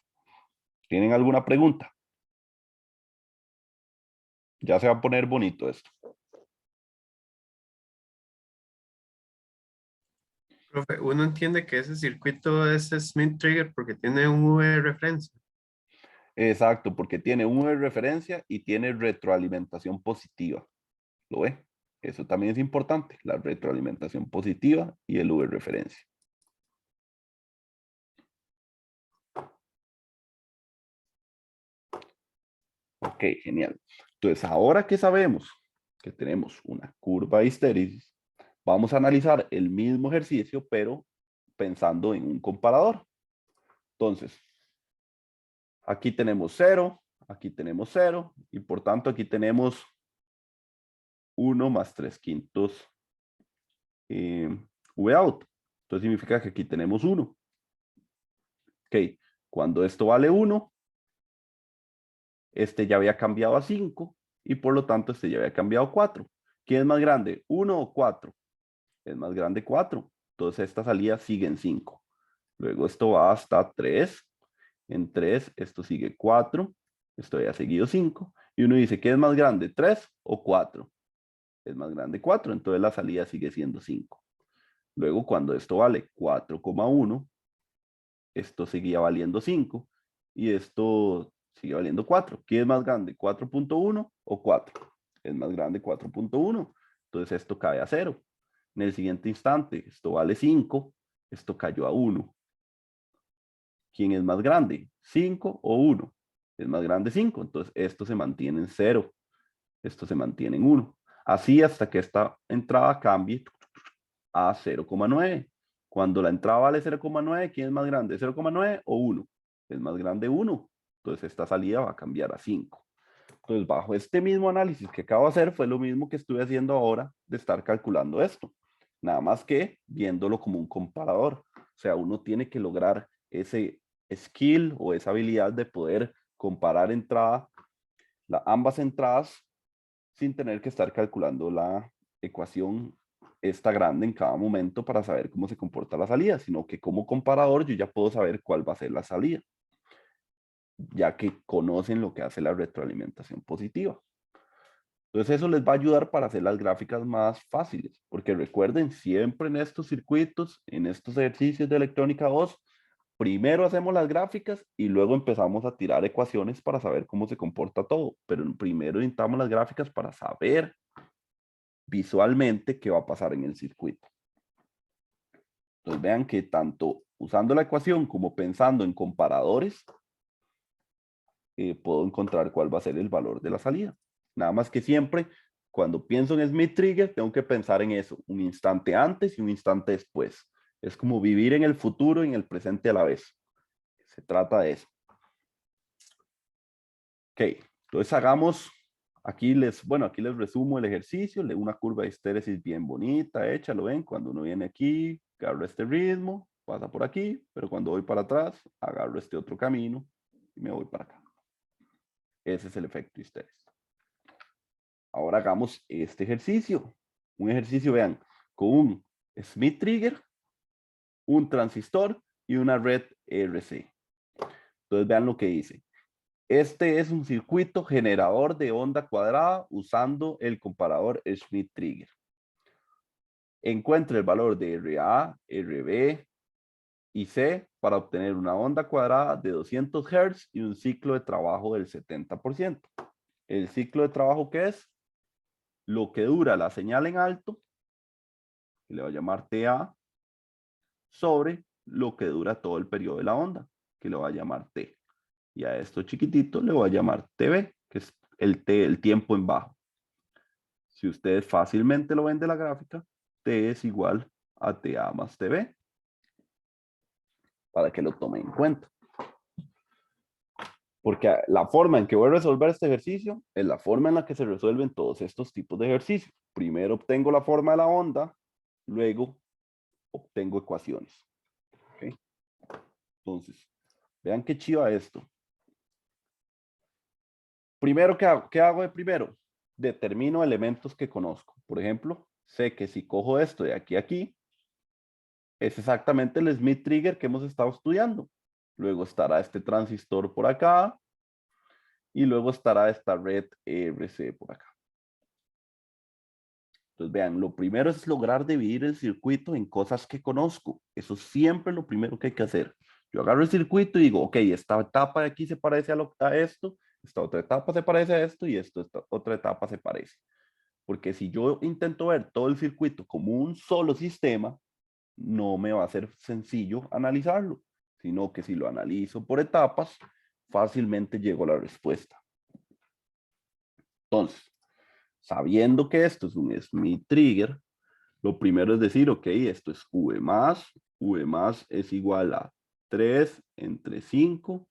¿Tienen alguna pregunta? Ya se va a poner bonito esto. Profe, uno entiende que ese circuito es Smith Trigger porque tiene un V de referencia. Exacto, porque tiene un de referencia y tiene retroalimentación positiva. ¿Lo ve? Eso también es importante, la retroalimentación positiva y el V de referencia. Ok, genial. Entonces, ahora que sabemos que tenemos una curva de histéresis, vamos a analizar el mismo ejercicio, pero pensando en un comparador. Entonces, aquí tenemos 0, aquí tenemos 0, y por tanto aquí tenemos 1 más 3 quintos V out. Entonces significa que aquí tenemos 1. Ok, cuando esto vale 1, este ya había cambiado a 5 y por lo tanto este ya había cambiado a 4. ¿Quién es más grande? ¿1 o 4? Es más grande 4. Entonces esta salida sigue en 5. Luego esto va hasta 3. En 3 esto sigue 4. Esto ya ha seguido 5. Y uno dice, ¿qué es más grande? ¿3 o 4? Es más grande 4. Entonces la salida sigue siendo 5. Luego cuando esto vale 4,1, esto seguía valiendo 5 y esto sigue valiendo 4. ¿Quién es más grande? ¿4.1 o 4? Es más grande 4.1. Entonces esto cae a 0. En el siguiente instante, esto vale 5, esto cayó a 1. ¿Quién es más grande? ¿5 o 1? Es más grande 5. Entonces esto se mantiene en 0. Esto se mantiene en 1. Así hasta que esta entrada cambie a 0,9. Cuando la entrada vale 0,9, ¿quién es más grande? ¿0,9 o 1? Es más grande 1. Entonces esta salida va a cambiar a 5. Entonces bajo este mismo análisis que acabo de hacer fue lo mismo que estuve haciendo ahora de estar calculando esto. Nada más que viéndolo como un comparador. O sea, uno tiene que lograr ese skill o esa habilidad de poder comparar ambas entradas sin tener que estar calculando la ecuación esta grande en cada momento para saber cómo se comporta la salida, sino que como comparador yo ya puedo saber cuál va a ser la salida, ya que conocen lo que hace la retroalimentación positiva. Entonces eso les va a ayudar para hacer las gráficas más fáciles, porque recuerden, siempre en estos circuitos, en estos ejercicios de electrónica 2, primero hacemos las gráficas y luego empezamos a tirar ecuaciones para saber cómo se comporta todo, pero primero necesitamos las gráficas para saber visualmente qué va a pasar en el circuito. Entonces vean que tanto usando la ecuación como pensando en comparadores, puedo encontrar cuál va a ser el valor de la salida. Nada más que siempre, cuando pienso en Smith Trigger, tengo que pensar en eso, un instante antes y un instante después. Es como vivir en el futuro y en el presente a la vez. Se trata de eso. Ok, entonces hagamos, aquí les resumo el ejercicio, le una curva de histéresis bien bonita, hecha, lo ven, cuando uno viene aquí, agarro este ritmo, pasa por aquí, pero cuando voy para atrás, agarro este otro camino y me voy para acá. Ese es el efecto histéresis. Ahora hagamos este ejercicio. Un ejercicio, vean, con un Smith Trigger, un transistor y una red RC. Entonces vean lo que dice. Este es un circuito generador de onda cuadrada usando el comparador Smith Trigger. Encuentre el valor de RA, RB y C para obtener una onda cuadrada de 200 Hz y un ciclo de trabajo del 70%. El ciclo de trabajo, ¿qué es? Lo que dura la señal en alto, que le voy a llamar TA, sobre lo que dura todo el periodo de la onda, que le voy a llamar T. Y a esto chiquitito le voy a llamar TB, que es el T, el tiempo en bajo. Si ustedes fácilmente lo ven de la gráfica, T es igual a TA más TB, para que lo tomen en cuenta. Porque la forma en que voy a resolver este ejercicio es la forma en la que se resuelven todos estos tipos de ejercicios. Primero obtengo la forma de la onda, luego obtengo ecuaciones. ¿Okay? Entonces, vean qué chiva esto. Primero, ¿qué hago de primero? Determino elementos que conozco. Por ejemplo, sé que si cojo esto de aquí a aquí, es exactamente el Smith Trigger que hemos estado estudiando. Luego estará este transistor por acá y luego estará esta red RC por acá. Entonces vean, lo primero es lograr dividir el circuito en cosas que conozco. Eso es siempre lo primero que hay que hacer. Yo agarro el circuito y digo, ok, esta etapa de aquí se parece a esto, esta otra etapa se parece a esto y esta otra etapa se parece. Porque si yo intento ver todo el circuito como un solo sistema, no me va a ser sencillo analizarlo, sino que si lo analizo por etapas, fácilmente llego a la respuesta. Entonces, sabiendo que esto es un Smith Trigger, lo primero es decir, ok, esto es V más es igual a 3 entre 5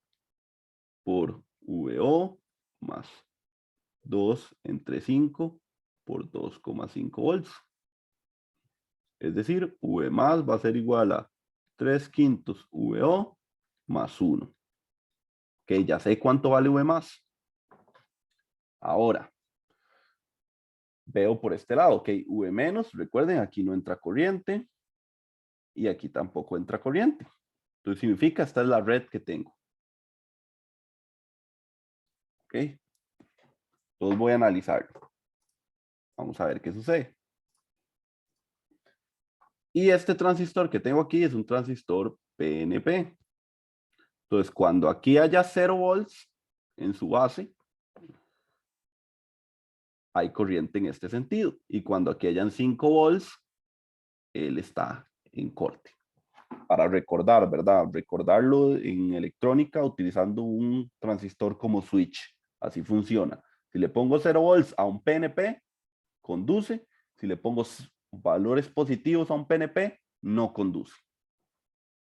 por VO más 2 entre 5 por 2,5 volts. Es decir, V más va a ser igual a 3/5 VO más 1. Ok, ya sé cuánto vale V más. Ahora, veo por este lado, ok, V menos, recuerden, aquí no entra corriente y aquí tampoco entra corriente. Entonces significa, esta es la red que tengo. Ok, entonces voy a analizarlo. Vamos a ver qué sucede. Y este transistor que tengo aquí es un transistor PNP. Entonces, cuando aquí haya 0 volts en su base, hay corriente en este sentido. Y cuando aquí hayan 5 volts, él está en corte. Para recordar, ¿verdad? Recordarlo en electrónica utilizando un transistor como switch. Así funciona. Si le pongo 0 volts a un PNP, conduce. Si le pongo valores positivos a un PNP, no conduce.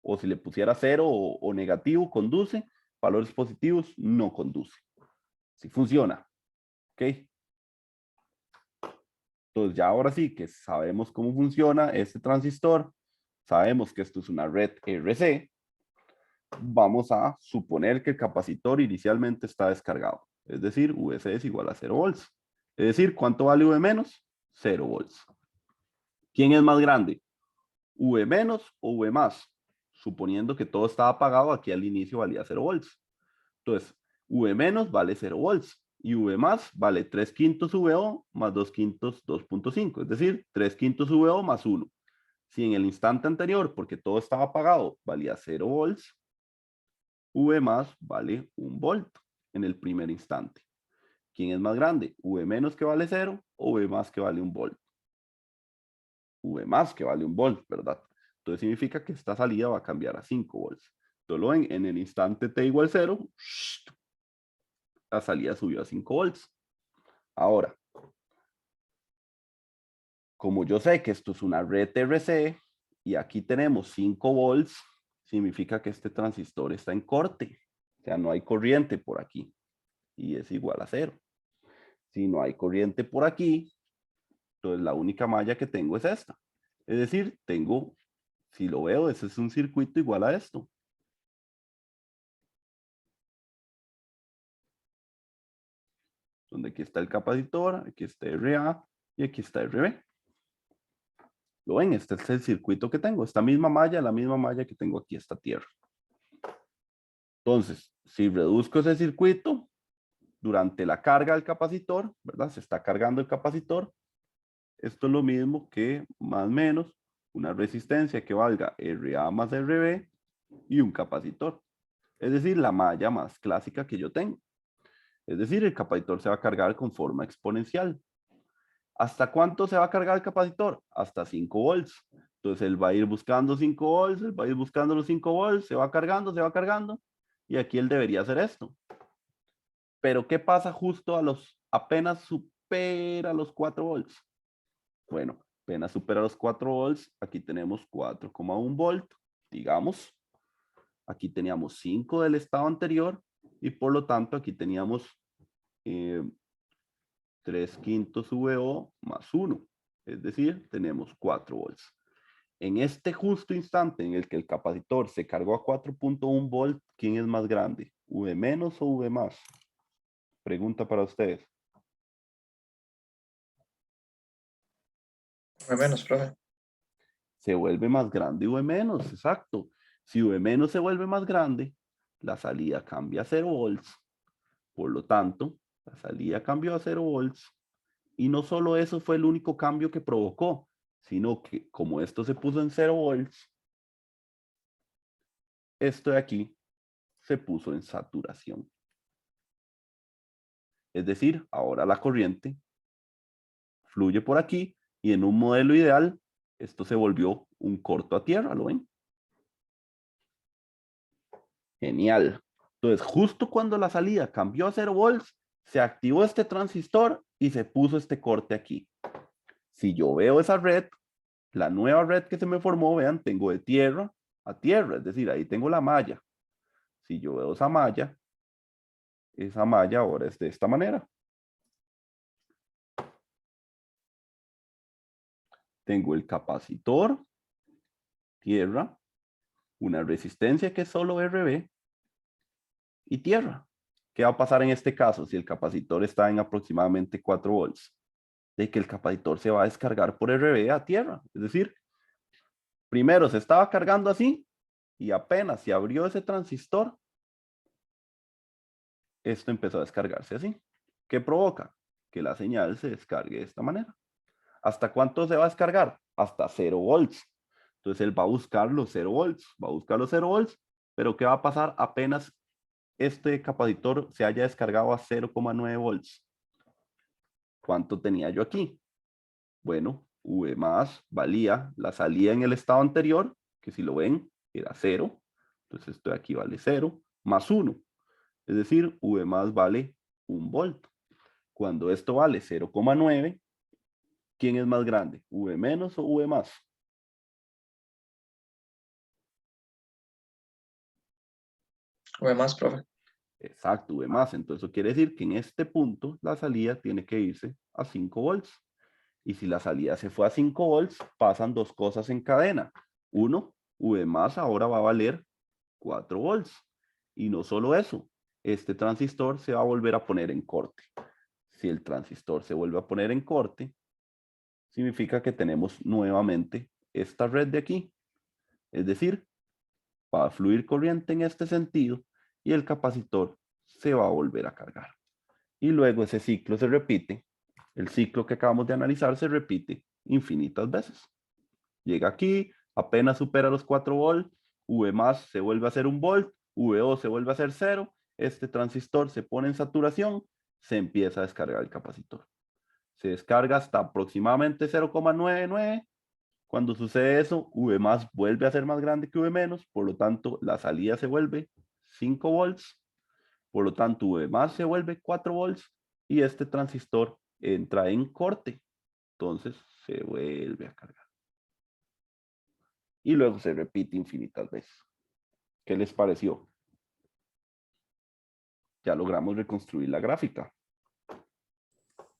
O si le pusiera 0 o negativo, conduce. Valores positivos, no conduce. Así funciona. ¿Ok? Entonces ya ahora sí que sabemos cómo funciona este transistor, sabemos que esto es una red RC, vamos a suponer que el capacitor inicialmente está descargado. Es decir, VC es igual a 0 volts. Es decir, ¿cuánto vale V menos? 0 volts. ¿Quién es más grande? ¿V menos o V más? Suponiendo que todo estaba apagado, aquí al inicio valía 0 volts. Entonces, V menos vale 0 volts y V más vale 3/5 VO más 2/5 2.5, es decir, 3/5 VO más 1. Si en el instante anterior, porque todo estaba apagado, valía 0 volts, V más vale 1 volt en el primer instante. ¿Quién es más grande? ¿V menos que vale 0 o V más que vale 1 volt? V más que vale 1 volt, ¿verdad? Entonces significa que esta salida va a cambiar a 5 volts. Entonces lo ven, en el instante t igual 0, la salida subió a 5 volts. Ahora, como yo sé que esto es una red RC y aquí tenemos 5 volts, significa que este transistor está en corte. O sea, no hay corriente por aquí y es igual a 0. Si no hay corriente por aquí, entonces la única malla que tengo es esta. Es decir, tengo, si lo veo, ese es un circuito igual a esto. donde aquí está el capacitor, aquí está RA y aquí está RB. ¿Lo ven? Este es el circuito que tengo, esta misma malla, la misma malla que tengo aquí, esta tierra. Entonces, si reduzco ese circuito durante la carga del capacitor, ¿verdad? Se está cargando el capacitor. Esto es lo mismo que más o menos una resistencia que valga RA más RB y un capacitor. Es decir, la malla más clásica que yo tengo. Es decir, el capacitor se va a cargar con forma exponencial. ¿Hasta cuánto se va a cargar el capacitor? Hasta 5 volts. Entonces él va a ir buscando 5 volts, él va a ir buscando los 5 volts, se va cargando, y aquí él debería hacer esto. Pero ¿qué pasa justo apenas supera los 4 volts? Bueno, apenas supera los 4 volts, aquí tenemos 4,1 volt, digamos. Aquí teníamos 5 del estado anterior y por lo tanto aquí teníamos 3/5 VO más 1. Es decir, tenemos 4 volts. En este justo instante en el que el capacitor se cargó a 4,1 volt, ¿quién es más grande? ¿V menos o V más? Pregunta para ustedes. V menos, profe. Se vuelve más grande V menos, exacto. Si V menos se vuelve más grande, la salida cambia a 0 volts. Por lo tanto, la salida cambió a 0 volts. Y no solo eso fue el único cambio que provocó, sino que como esto se puso en 0 volts, esto de aquí se puso en saturación. Es decir, ahora la corriente fluye por aquí y en un modelo ideal, esto se volvió un corto a tierra, ¿lo ven? Genial. Entonces, justo cuando la salida cambió a 0 volts, se activó este transistor y se puso este corte aquí. Si yo veo esa red, la nueva red que se me formó, vean, tengo de tierra a tierra, es decir, ahí tengo la malla. Si yo veo esa malla ahora es de esta manera. Tengo el capacitor, tierra, una resistencia que es solo RB y tierra. ¿Qué va a pasar en este caso si el capacitor está en aproximadamente 4 volts? De que el capacitor se va a descargar por RB a tierra. Es decir, primero se estaba cargando así y apenas se abrió ese transistor, esto empezó a descargarse así. ¿Qué provoca? Que la señal se descargue de esta manera. ¿Hasta cuánto se va a descargar? Hasta 0 volts. Entonces él va a buscar los 0 volts, pero ¿qué va a pasar apenas este capacitor se haya descargado a 0,9 volts? ¿Cuánto tenía yo aquí? Bueno, V más valía la salida en el estado anterior, que si lo ven, era 0. Entonces esto de aquí vale 0, más 1. Es decir, V más vale 1 volt. Cuando esto vale 0,9, ¿quién es más grande? ¿V menos o V más? V más, profe. Exacto, V más. Entonces eso quiere decir que en este punto la salida tiene que irse a 5 volts. Y si la salida se fue a 5 volts, pasan dos cosas en cadena. Uno, V más ahora va a valer 4 volts. Y no solo eso, este transistor se va a volver a poner en corte. Si el transistor se vuelve a poner en corte, significa que tenemos nuevamente esta red de aquí. Es decir, va a fluir corriente en este sentido y el capacitor se va a volver a cargar. Y luego ese ciclo se repite. El ciclo que acabamos de analizar se repite infinitas veces. Llega aquí, apenas supera los 4 volts, V más se vuelve a hacer 1 volt, VO se vuelve a hacer 0, este transistor se pone en saturación, se empieza a descargar el capacitor. Se descarga hasta aproximadamente 0,99. Cuando sucede eso, V más vuelve a ser más grande que V menos, por lo tanto la salida se vuelve 5 volts, por lo tanto V más se vuelve 4 volts y este transistor entra en corte, entonces se vuelve a cargar. Y luego se repite infinitas veces. ¿Qué les pareció? Ya logramos reconstruir la gráfica.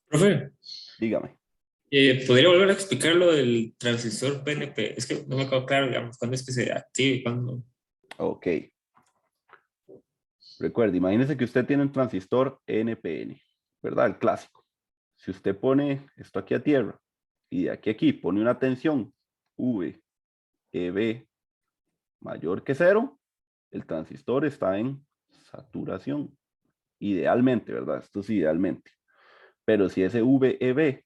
Profe, Dígame. ¿podría volver a explicar lo del transistor PNP? Es que no me quedó claro, digamos, cuándo es que se activa y cuándo. Ok. Recuerde, imagínese que usted tiene un transistor NPN. ¿verdad? El clásico. Si usted pone esto aquí a tierra y de aquí a aquí pone una tensión VEB mayor que 0, el transistor está en saturación. Idealmente, ¿verdad? Esto es idealmente. Pero si ese VEB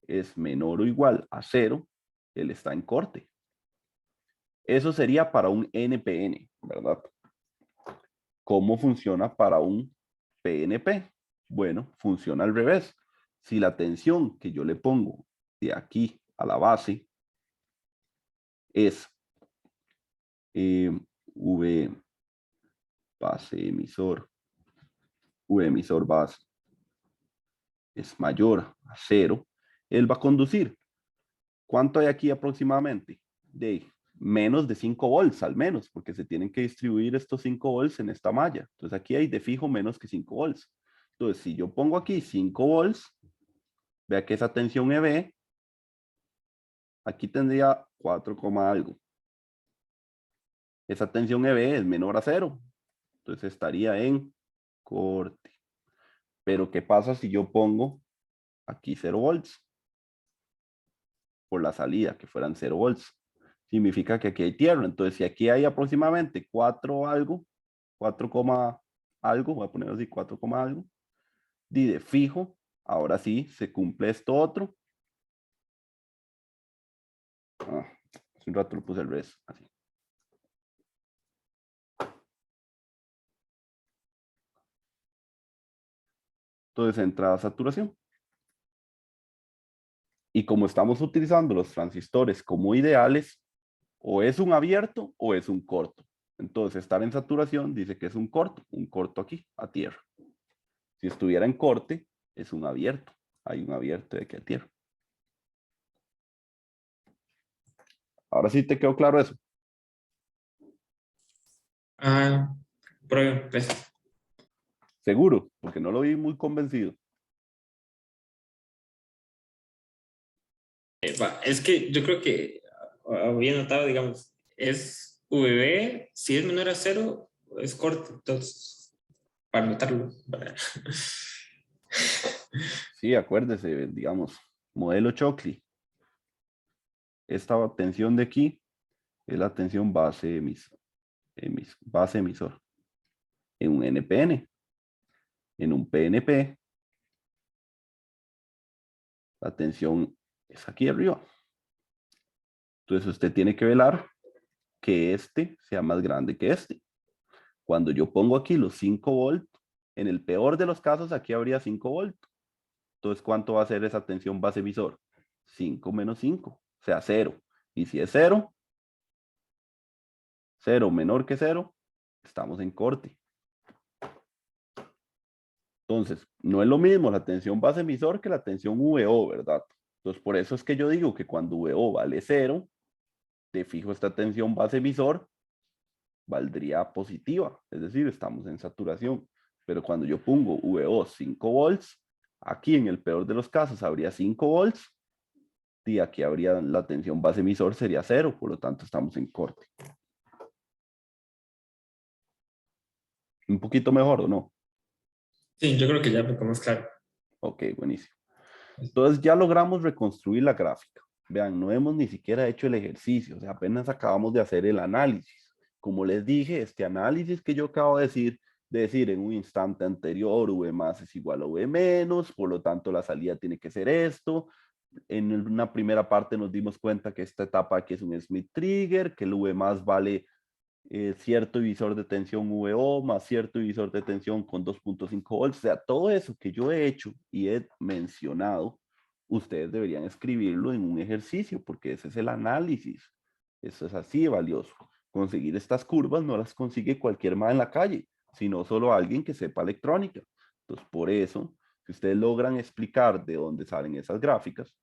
es menor o igual a 0, él está en corte. Eso sería para un NPN, ¿verdad? ¿Cómo funciona para un PNP? Bueno, funciona al revés. Si la tensión que yo le pongo de aquí a la base es V base emisor, V emisor base es mayor a 0, él va a conducir. ¿Cuánto hay aquí aproximadamente? De menos de 5 volts al menos, porque se tienen que distribuir estos 5 volts en esta malla. Entonces aquí hay de fijo menos que 5 volts. Entonces si yo pongo aquí 5 volts, vea que esa tensión EB, aquí tendría 4, algo. Esa tensión EB es menor a 0. Entonces estaría en corte. Pero ¿qué pasa si yo pongo aquí 0 volts? Por la salida, que fueran 0 volts. Significa que aquí hay tierra. Entonces, si aquí hay aproximadamente 4 algo, 4, algo, voy a poner así 4, algo, de fijo, ahora sí se cumple esto otro. Hace un rato lo puse al revés, así. Entonces entra a saturación. Y como estamos utilizando los transistores como ideales, o es un abierto o es un corto. Entonces estar en saturación dice que es un corto aquí, a tierra. Si estuviera en corte, es un abierto. Hay un abierto de aquí a tierra. Ahora sí te quedó claro eso. Ah, prueba, pues. Seguro, porque no lo vi muy convencido. Es que yo creo que había notado, digamos, es VB, si es menor a 0, es corto, entonces, para notarlo. Sí, acuérdese, digamos, modelo Chocli. Esta tensión de aquí es la tensión base emisor. En un NPN. En un PNP, la tensión es aquí arriba. Entonces usted tiene que velar que este sea más grande que este. Cuando yo pongo aquí los 5 volts, en el peor de los casos aquí habría 5 volts. Entonces, ¿cuánto va a ser esa tensión base emisor? 5 menos 5, o sea, 0. Y si es 0, 0 menor que 0, estamos en corte. Entonces, no es lo mismo la tensión base emisor que la tensión VO, ¿verdad? Entonces, por eso es que yo digo que cuando VO vale 0, de fijo esta tensión base emisor valdría positiva, es decir, estamos en saturación. Pero cuando yo pongo VO 5 volts, aquí en el peor de los casos habría 5 volts y aquí habría la tensión base emisor sería 0, por lo tanto estamos en corte. ¿Un poquito mejor o no? Sí, yo creo que ya me quedó más claro. Ok, buenísimo. Entonces ya logramos reconstruir la gráfica. Vean, no hemos ni siquiera hecho el ejercicio, o sea, apenas acabamos de hacer el análisis. Como les dije, este análisis que yo acabo de decir en un instante anterior, V más es igual a V menos, por lo tanto la salida tiene que ser esto. En una primera parte nos dimos cuenta que esta etapa aquí es un Smith trigger, que el V más vale cierto divisor de tensión VO más cierto divisor de tensión con 2.5 volts. O sea, todo eso que yo he hecho y he mencionado, ustedes deberían escribirlo en un ejercicio, porque ese es el análisis. Eso es así de valioso. Conseguir estas curvas no las consigue cualquier man en la calle, sino solo alguien que sepa electrónica. Entonces, por eso, si ustedes logran explicar de dónde salen esas gráficas,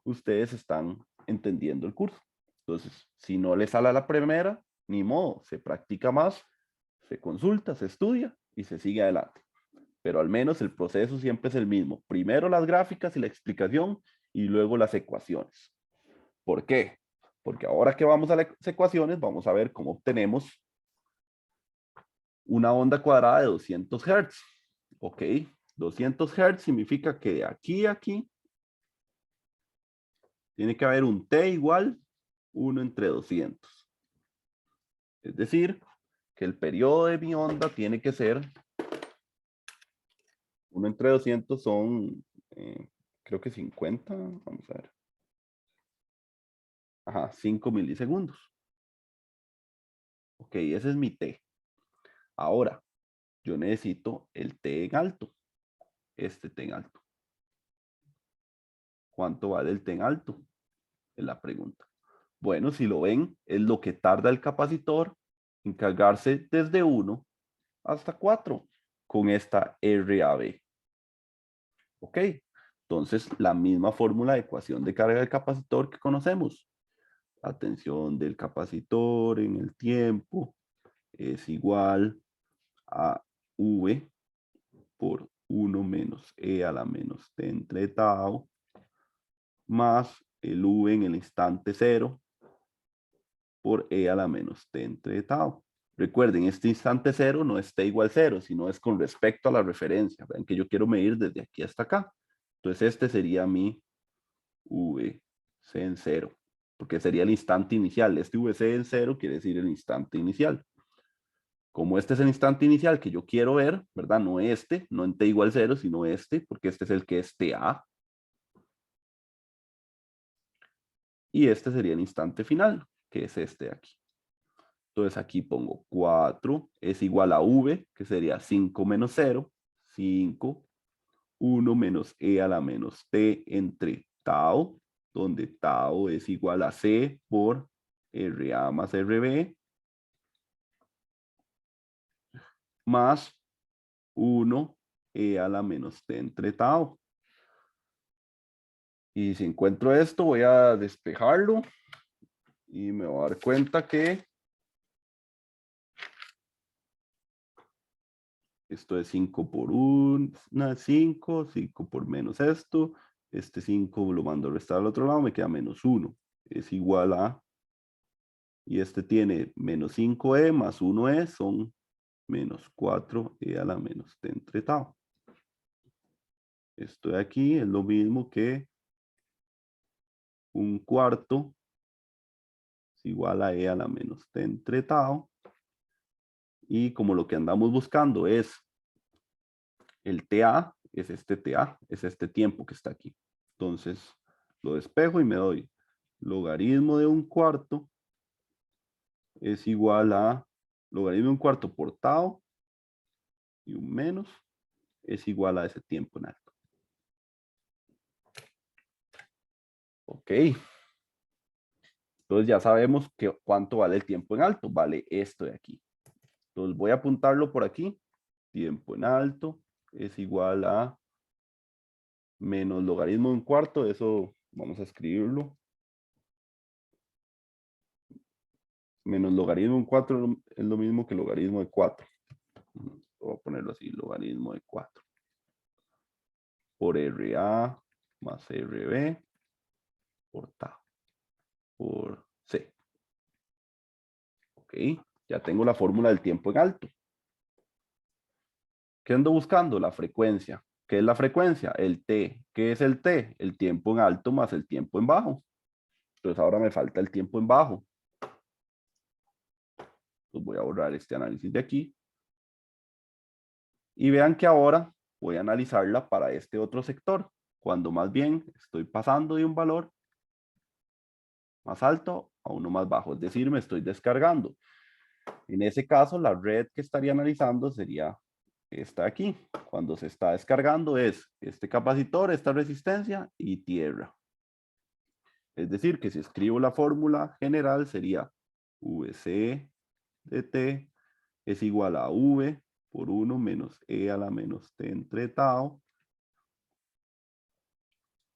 ustedes están entendiendo el curso. Entonces, si no les sale a la primera, ni modo, se practica más, se consulta, se estudia y se sigue adelante. Pero al menos el proceso siempre es el mismo. Primero las gráficas y la explicación y luego las ecuaciones. ¿Por qué? Porque ahora que vamos a las ecuaciones, vamos a ver cómo obtenemos una onda cuadrada de 200 Hz. ¿Ok? 200 Hz significa que de aquí a aquí tiene que haber un T igual 1 entre 200. Es decir, que el periodo de mi onda tiene que ser 1 entre 200 son, creo que 50, vamos a ver. Ajá, 5 milisegundos. Ok, ese es mi T. Ahora, yo necesito el T en alto. Este T en alto. ¿Cuánto vale el T en alto? Es la pregunta. Bueno, si lo ven, es lo que tarda el capacitor en cargarse desde 1 hasta 4 con esta RAB. Ok, entonces la misma fórmula de ecuación de carga del capacitor que conocemos. La tensión del capacitor en el tiempo es igual a V por 1 menos E a la menos T entre tau más el V en el instante 0 por E a la menos T entre tau. Recuerden, este instante 0 no es T igual 0, sino es con respecto a la referencia. Ven que yo quiero medir desde aquí hasta acá. Entonces este sería mi VC en 0, porque sería el instante inicial. Este VC en 0 quiere decir el instante inicial. Como este es el instante inicial que yo quiero ver, ¿verdad? No este, no en T igual 0, sino este, porque este es el que es TA. Y este sería el instante final, que es este de aquí. Entonces aquí pongo 4 es igual a V, que sería 5 menos 0, 5, 1 menos E a la menos T entre tau, donde tau es igual a C por RA más RB, más 1 E a la menos T entre tau. Y si encuentro esto, voy a despejarlo y me voy a dar cuenta que esto es 5 por 1, 5, 5 por menos esto. Este 5 lo mando a restar al otro lado, me queda menos 1. Es igual a, y este tiene menos 5e más 1e, son menos 4e a la menos t entre tau. Esto de aquí es lo mismo que un cuarto es igual a e a la menos t entre tau. Y como lo que andamos buscando es el TA, es este TA, es este tiempo que está aquí. Entonces lo despejo y me doy logaritmo de un cuarto es igual a logaritmo de un cuarto por tau y un menos es igual a ese tiempo en alto. Ok. Entonces ya sabemos cuánto vale el tiempo en alto. Vale esto de aquí. Entonces voy a apuntarlo por aquí. Tiempo en alto es igual a menos logaritmo de un cuarto. Eso vamos a escribirlo. Menos logaritmo de un 4 es lo mismo que logaritmo de 4. Voy a ponerlo así, logaritmo de 4. Por RA más RB por tau por C. Ok, ya tengo la fórmula del tiempo en alto. ¿Qué ando buscando? La frecuencia. ¿Qué es la frecuencia? El T. ¿Qué es el T? El tiempo en alto más el tiempo en bajo. Entonces ahora me falta el tiempo en bajo. Entonces voy a borrar este análisis de aquí. Y vean que ahora voy a analizarla para este otro sector, cuando más bien estoy pasando de un valor más alto a uno más bajo, es decir, me estoy descargando. En ese caso, la red que estaría analizando sería esta de aquí. Cuando se está descargando es este capacitor, esta resistencia y tierra. Es decir, que si escribo la fórmula general sería VC de T es igual a V por 1 menos E a la menos T entre tau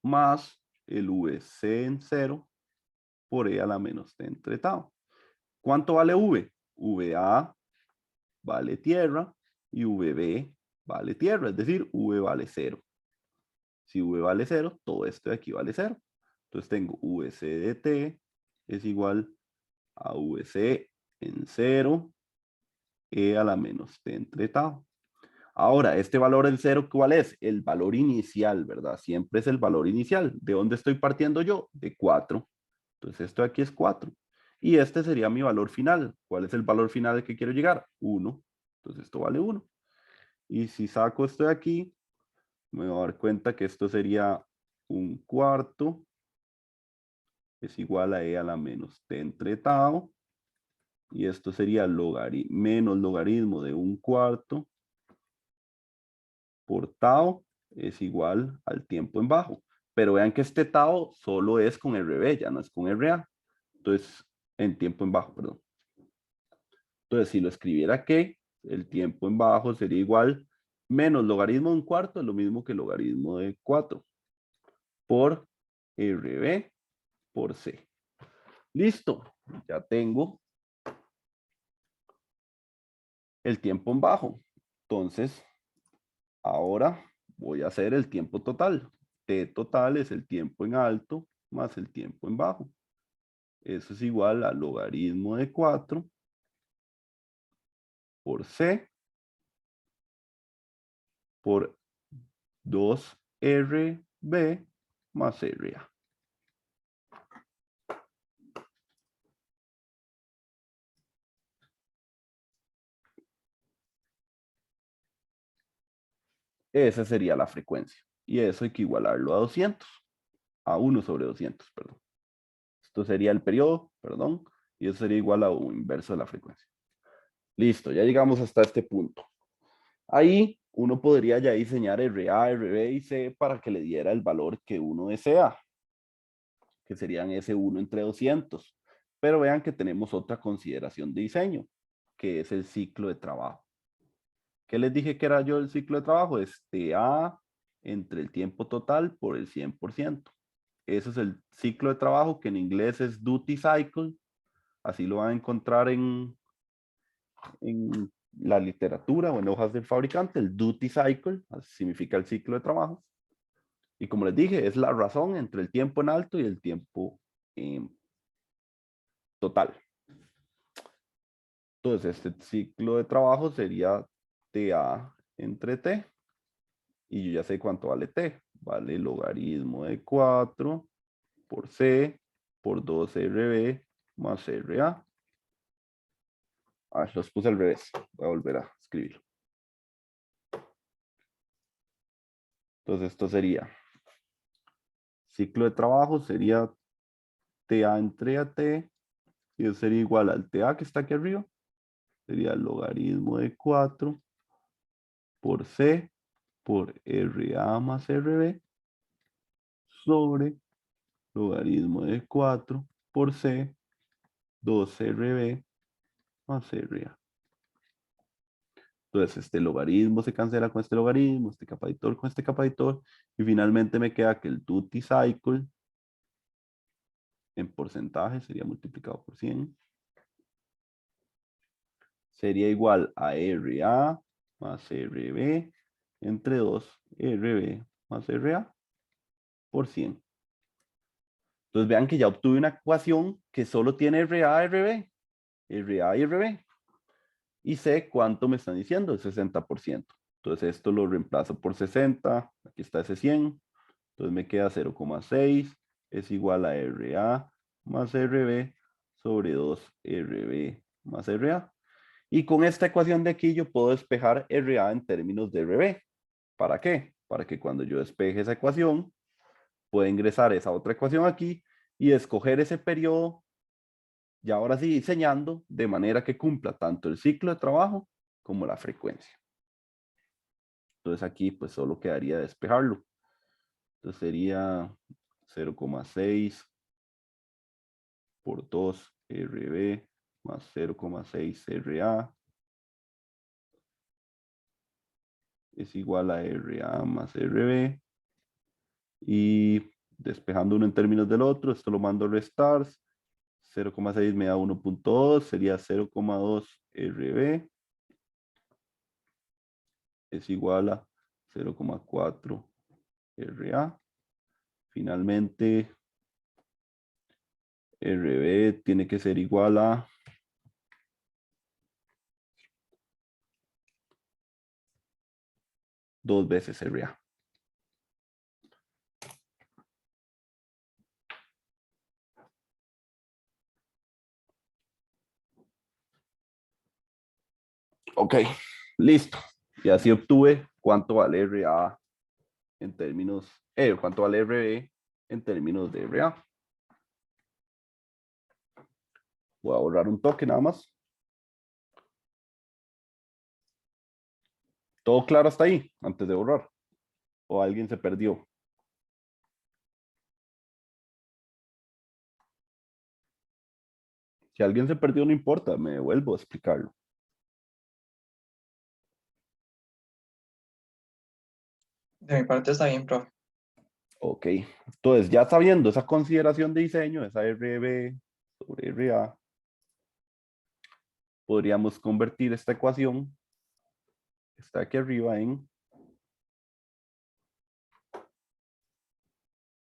más el VC en 0 por E a la menos T entre tau. ¿Cuánto vale V? VA vale tierra y VB vale tierra, es decir, V vale 0. Si V vale 0, todo esto de aquí vale 0. Entonces tengo VC de T es igual a VC en 0, E a la menos T entre tau. Ahora, este valor en 0, ¿cuál es? El valor inicial, ¿verdad? Siempre es el valor inicial. ¿De dónde estoy partiendo yo? De 4. Entonces, esto de aquí es 4. Y este sería mi valor final. ¿Cuál es el valor final al que quiero llegar? 1. Entonces, esto vale 1. Y si saco esto de aquí, me voy a dar cuenta que esto sería 1/4 es igual a e a la menos t entre tau. Y esto sería menos logaritmo de 1/4 por tau es igual al tiempo en bajo. Pero vean que este tau solo es con RB, ya no es con RA. Entonces, en tiempo en bajo, perdón. Entonces, si lo escribiera que el tiempo en bajo sería igual menos logaritmo de 1/4 es lo mismo que logaritmo de 4 por RB por C. Listo, ya tengo el tiempo en bajo. Entonces, ahora voy a hacer el tiempo total. T total es el tiempo en alto más el tiempo en bajo. Eso es igual al logaritmo de 4 por C por 2RB más RA. Esa sería la frecuencia. Y eso hay que igualarlo a 200. A 1 sobre 200, perdón. Esto sería el periodo, perdón. Y eso sería igual a un inverso de la frecuencia. Listo, ya llegamos hasta este punto. Ahí uno podría ya diseñar RA, RB y C para que le diera el valor que uno desea, que serían S1 entre 200. Pero vean que tenemos otra consideración de diseño, que es el ciclo de trabajo. ¿Qué les dije que era yo el ciclo de trabajo? Es TA entre el tiempo total por el 100%. Ese es el ciclo de trabajo que en inglés es duty cycle. Así lo van a encontrar en la literatura o en hojas del fabricante. El duty cycle significa el ciclo de trabajo. Y como les dije, es la razón entre el tiempo en alto y el tiempo total. Entonces, este ciclo de trabajo sería TA entre T. Y yo ya sé cuánto vale T. Vale logaritmo de 4 por C por 2RB más RA. Los puse al revés. Voy a volver a escribirlo. Entonces, esto sería ciclo de trabajo, sería TA entre AT. Y eso sería igual al TA que está aquí arriba. Sería el logaritmo de 4 por C por RA más RB sobre logaritmo de 4 por C 2RB más RA. Entonces, este logaritmo se cancela con este logaritmo, este capaditor con este capaditor, y finalmente me queda que el duty cycle en porcentaje sería multiplicado por 100. Sería igual a RA más RB entre 2 RB más RA por 100. Entonces vean que ya obtuve una ecuación que solo tiene RA, RB, RA y RB. Y sé cuánto me están diciendo, el 60%. Entonces esto lo reemplazo por 60, aquí está ese 100. Entonces me queda 0,6 es igual a RA más RB sobre 2RB más RA. Y con esta ecuación de aquí yo puedo despejar RA en términos de RB. ¿Para qué? Para que cuando yo despeje esa ecuación, pueda ingresar esa otra ecuación aquí y escoger ese periodo, y ahora sí diseñando de manera que cumpla tanto el ciclo de trabajo como la frecuencia. Entonces aquí pues solo quedaría despejarlo. Entonces sería 0,6 por 2 RB más 0,6 RA es igual a RA más RB. Y despejando uno en términos del otro, esto lo mando a restar. 0,6 me da 1,2, sería 0,2 RB es igual a 0,4 RA. Finalmente, RB tiene que ser igual a 2 veces RA. Ok, listo. Y así obtuve cuánto vale RA en términos, cuánto vale RB en términos de RA. Voy a borrar un toque nada más. ¿Todo claro hasta ahí antes de borrar? ¿O alguien se perdió? Si alguien se perdió, no importa, me vuelvo a explicarlo. De mi parte está bien, profe. Ok, entonces ya sabiendo esa consideración de diseño, esa RB sobre RA, podríamos convertir esta ecuación, que está aquí arriba, en...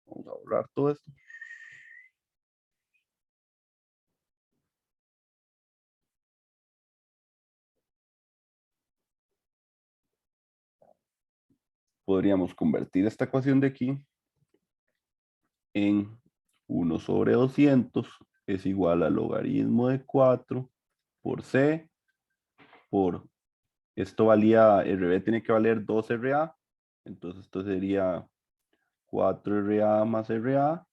Vamos a borrar todo esto. Podríamos convertir esta ecuación de aquí en 1 sobre 200 es igual al logaritmo de 4 por C por, esto valía, RB tiene que valer 2 RA, entonces esto sería 4 RA más RA,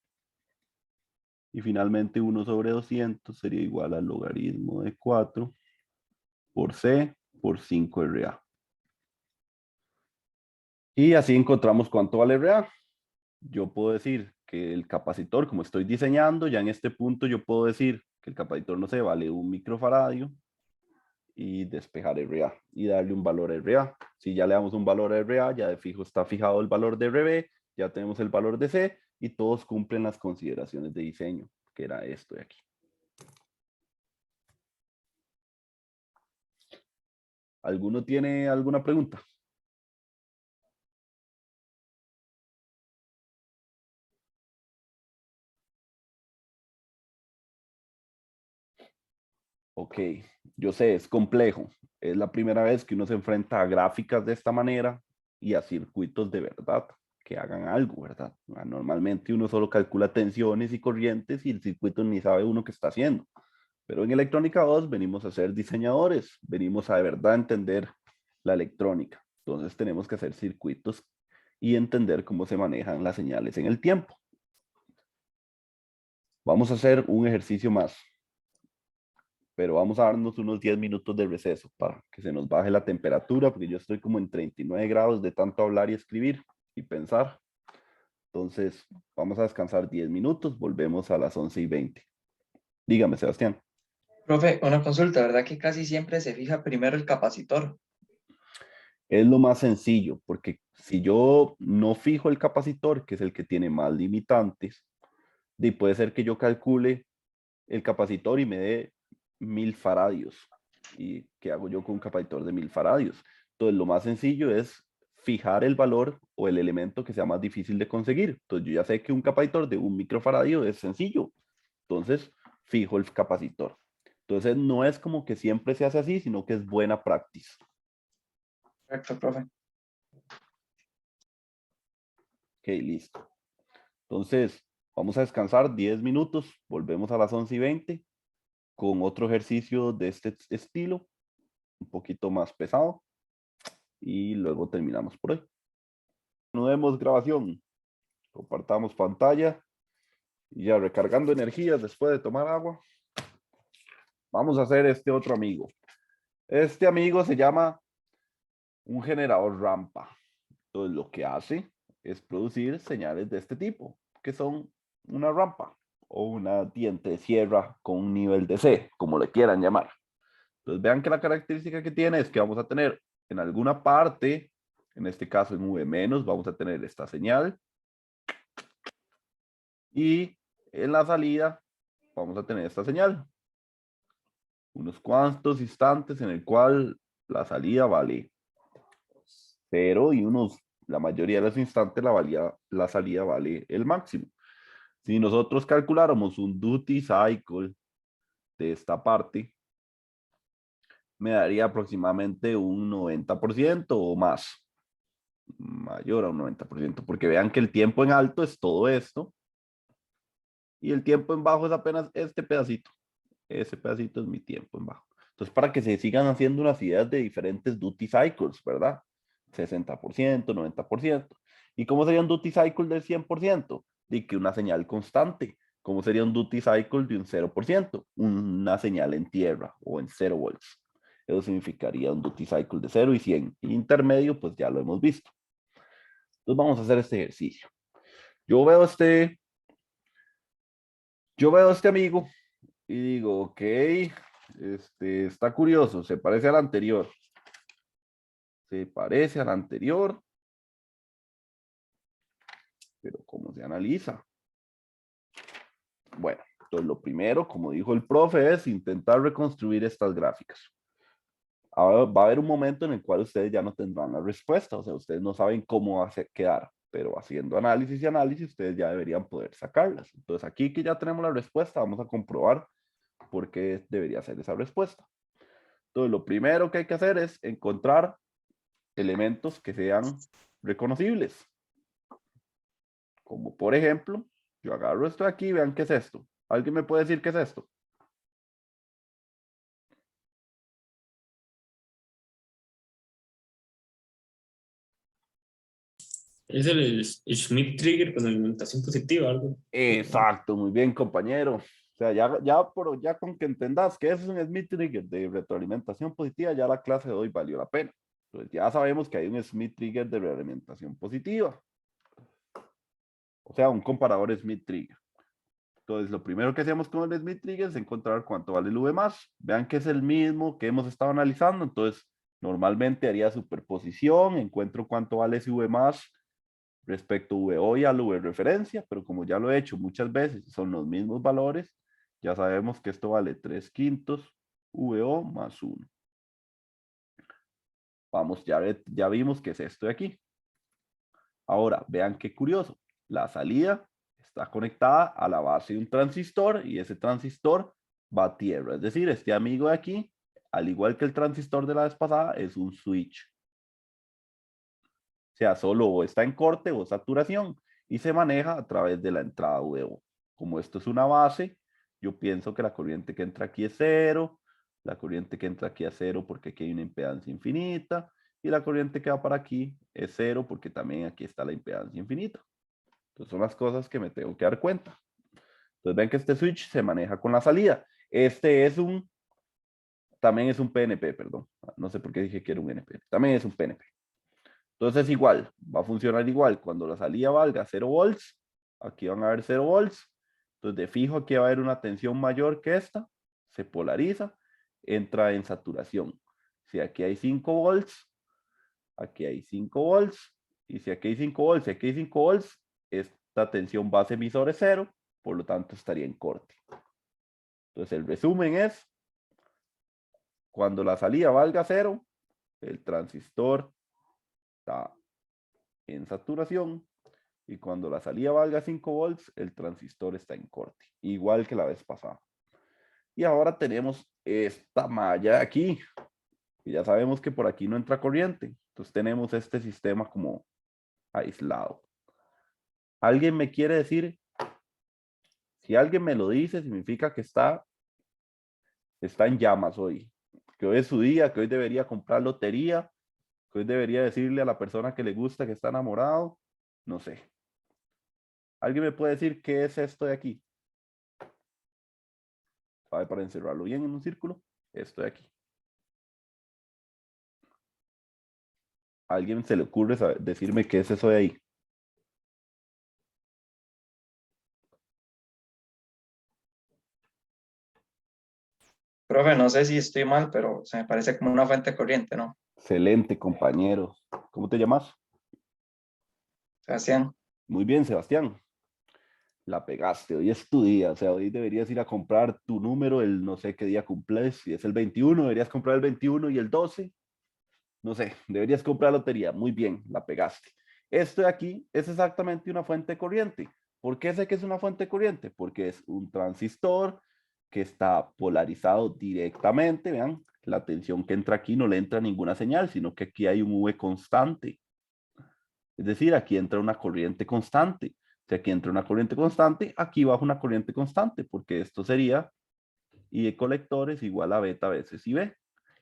y finalmente 1 sobre 200 sería igual al logaritmo de 4 por C por 5 RA. Y así encontramos cuánto vale RA. Yo puedo decir que el capacitor, como estoy diseñando, ya en este punto yo puedo decir que el capacitor, no sé, vale 1 microfaradio y despejar RA y darle un valor a RA. Si ya le damos un valor a RA, ya de fijo está fijado el valor de RB, ya tenemos el valor de C y todos cumplen las consideraciones de diseño, que era esto de aquí. ¿Alguno tiene alguna pregunta? Ok, yo sé, es complejo. Es la primera vez que uno se enfrenta a gráficas de esta manera y a circuitos de verdad que hagan algo, ¿verdad? Normalmente uno solo calcula tensiones y corrientes y el circuito ni sabe uno qué está haciendo. Pero en Electrónica 2 venimos a ser diseñadores, venimos a de verdad entender la electrónica. Entonces tenemos que hacer circuitos y entender cómo se manejan las señales en el tiempo. Vamos a hacer un ejercicio más, pero vamos a darnos unos 10 minutos de receso para que se nos baje la temperatura, porque yo estoy como en 39 grados de tanto hablar y escribir y pensar. Entonces, vamos a descansar 10 minutos, volvemos a las 11:20. Dígame, Sebastián. Profe, una consulta, ¿verdad que casi siempre se fija primero el capacitor? Es lo más sencillo, porque si yo no fijo el capacitor, que es el que tiene más limitantes, puede ser que yo calcule el capacitor y me dé 1000 faradios. ¿Y qué hago yo con un capacitor de 1000 faradios? Entonces, lo más sencillo es fijar el valor o el elemento que sea más difícil de conseguir. Entonces, yo ya sé que un capacitor de 1 microfaradio es sencillo. Entonces, fijo el capacitor. Entonces, no es como que siempre se hace así, sino que es buena práctica. Correcto, profe. Ok, listo. Entonces, vamos a descansar 10 minutos. Volvemos a las 11:20 con otro ejercicio de este estilo, un poquito más pesado. Y luego terminamos por hoy. No vemos grabación. Compartamos pantalla. Y ya recargando energías después de tomar agua. Vamos a hacer este otro amigo. Este amigo se llama un generador rampa. Entonces lo que hace es producir señales de este tipo, que son una rampa o una diente de sierra con un nivel de C, como le quieran llamar. Entonces vean que la característica que tiene es que vamos a tener en alguna parte, en este caso en V-, vamos a tener esta señal. Y en la salida vamos a tener esta señal. Unos cuantos instantes en el cual la salida vale 0 y la mayoría de los instantes la salida vale el máximo. Si nosotros calculáramos un duty cycle de esta parte, me daría aproximadamente un 90% o más. mayor a un 90%, porque vean que el tiempo en alto es todo esto y el tiempo en bajo es apenas este pedacito. Ese pedacito es mi tiempo en bajo. Entonces, para que se sigan haciendo unas ideas de diferentes duty cycles, ¿verdad? 60%, 90%. ¿Y cómo sería un duty cycle del 100%? De que una señal constante. ¿Cómo sería un duty cycle de un 0%? Una señal en tierra o en 0 volts. Eso significaría un duty cycle de 0 y 100. Y intermedio, pues ya lo hemos visto. Entonces vamos a hacer este ejercicio. Yo veo este amigo y digo, ok, está curioso, se parece al anterior. Se parece al anterior. Pero ¿cómo se analiza? Bueno, entonces lo primero, como dijo el profe, es intentar reconstruir estas gráficas. Ahora va a haber un momento en el cual ustedes ya no tendrán la respuesta, o sea, ustedes no saben cómo va a quedar, pero haciendo análisis y análisis, ustedes ya deberían poder sacarlas. Entonces aquí que ya tenemos la respuesta, vamos a comprobar por qué debería ser esa respuesta. Entonces lo primero que hay que hacer es encontrar elementos que sean reconocibles. Como por ejemplo, yo agarro esto de aquí, vean qué es esto. ¿Alguien me puede decir qué es esto? Es el Schmidt Trigger con alimentación positiva, algo. Exacto, muy bien, compañero. O sea, ya con que entendas que eso es un Smith Trigger de retroalimentación positiva, ya la clase de hoy valió la pena. Entonces ya sabemos que hay un Smith Trigger de retroalimentación positiva. O sea, un comparador Smith Trigger. Entonces, lo primero que hacemos con el Smith Trigger es encontrar cuánto vale el V más. Vean que es el mismo que hemos estado analizando. Entonces, normalmente haría superposición, encuentro cuánto vale ese V más respecto a VO y al V referencia, pero como ya lo he hecho muchas veces, son los mismos valores, ya sabemos que esto vale 3/5 VO más 1. Vamos, ya vimos que es esto de aquí. Ahora, vean qué curioso. La salida está conectada a la base de un transistor y ese transistor va a tierra. Es decir, este amigo de aquí, al igual que el transistor de la vez pasada, es un switch. O sea, solo o está en corte o saturación y se maneja a través de la entrada VO. Como esto es una base, yo pienso que la corriente que entra aquí es 0, la corriente que entra aquí es 0 porque aquí hay una impedancia infinita y la corriente que va para aquí es 0 porque también aquí está la impedancia infinita. Entonces son las cosas que me tengo que dar cuenta. Entonces ven que este switch se maneja con la salida. También es un PNP, perdón. No sé por qué dije que era un NP. También es un PNP. Entonces es igual, va a funcionar igual. Cuando la salida valga 0 volts, aquí van a haber 0 volts. Entonces de fijo aquí va a haber una tensión mayor que esta, se polariza, entra en saturación. Si aquí hay 5 volts, aquí hay 5 volts, y si aquí hay 5 volts, y aquí hay 5 volts, esta tensión base emisor es 0, por lo tanto estaría en corte. Entonces el resumen es, cuando la salida valga 0, el transistor está en saturación y cuando la salida valga 5 volts, el transistor está en corte, igual que la vez pasada. Y ahora tenemos esta malla aquí, y ya sabemos que por aquí no entra corriente, entonces tenemos este sistema como aislado. ¿Alguien me quiere decir? Si alguien me lo dice, significa que está en llamas hoy, que hoy es su día, que hoy debería comprar lotería, que hoy debería decirle a la persona que le gusta que está enamorado, no sé. ¿Alguien me puede decir qué es esto de aquí? Para encerrarlo bien en un círculo, esto de aquí. ¿A alguien se le ocurre decirme qué es eso de ahí? Profe, no sé si estoy mal, pero se me parece como una fuente corriente, ¿no? Excelente, compañero. ¿Cómo te llamas? Sebastián. Muy bien, Sebastián. La pegaste, hoy es tu día, o sea, hoy deberías ir a comprar tu número, el no sé qué día cumples, si es el 21, deberías comprar el 21 y el 12, no sé, deberías comprar lotería, muy bien, la pegaste. Esto de aquí es exactamente una fuente corriente. ¿Por qué sé que es una fuente corriente? Porque es un transistor que está polarizado directamente, vean, la tensión que entra aquí no le entra ninguna señal, sino que aquí hay un V constante. Es decir, aquí entra una corriente constante. Si aquí entra una corriente constante, aquí baja una corriente constante, porque esto sería I de colectores igual a beta veces IB.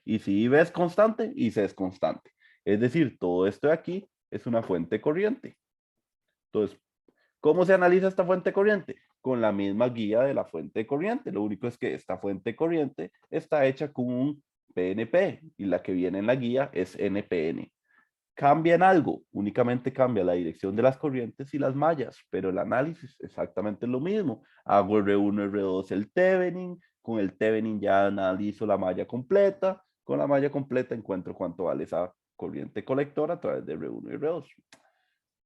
Y si IB es constante, IC es constante. Es decir, todo esto de aquí es una fuente de corriente. Entonces, ¿cómo se analiza esta fuente de corriente? Con la misma guía de la fuente de corriente. Lo único es que esta fuente de corriente está hecha con un PNP y la que viene en la guía es NPN. Cambia en algo, únicamente cambia la dirección de las corrientes y las mallas, pero el análisis exactamente es lo mismo. Hago R1, R2 el Thevenin, con el Thevenin ya analizo la malla completa, con la malla completa encuentro cuánto vale esa corriente colectora a través de R1 y R2.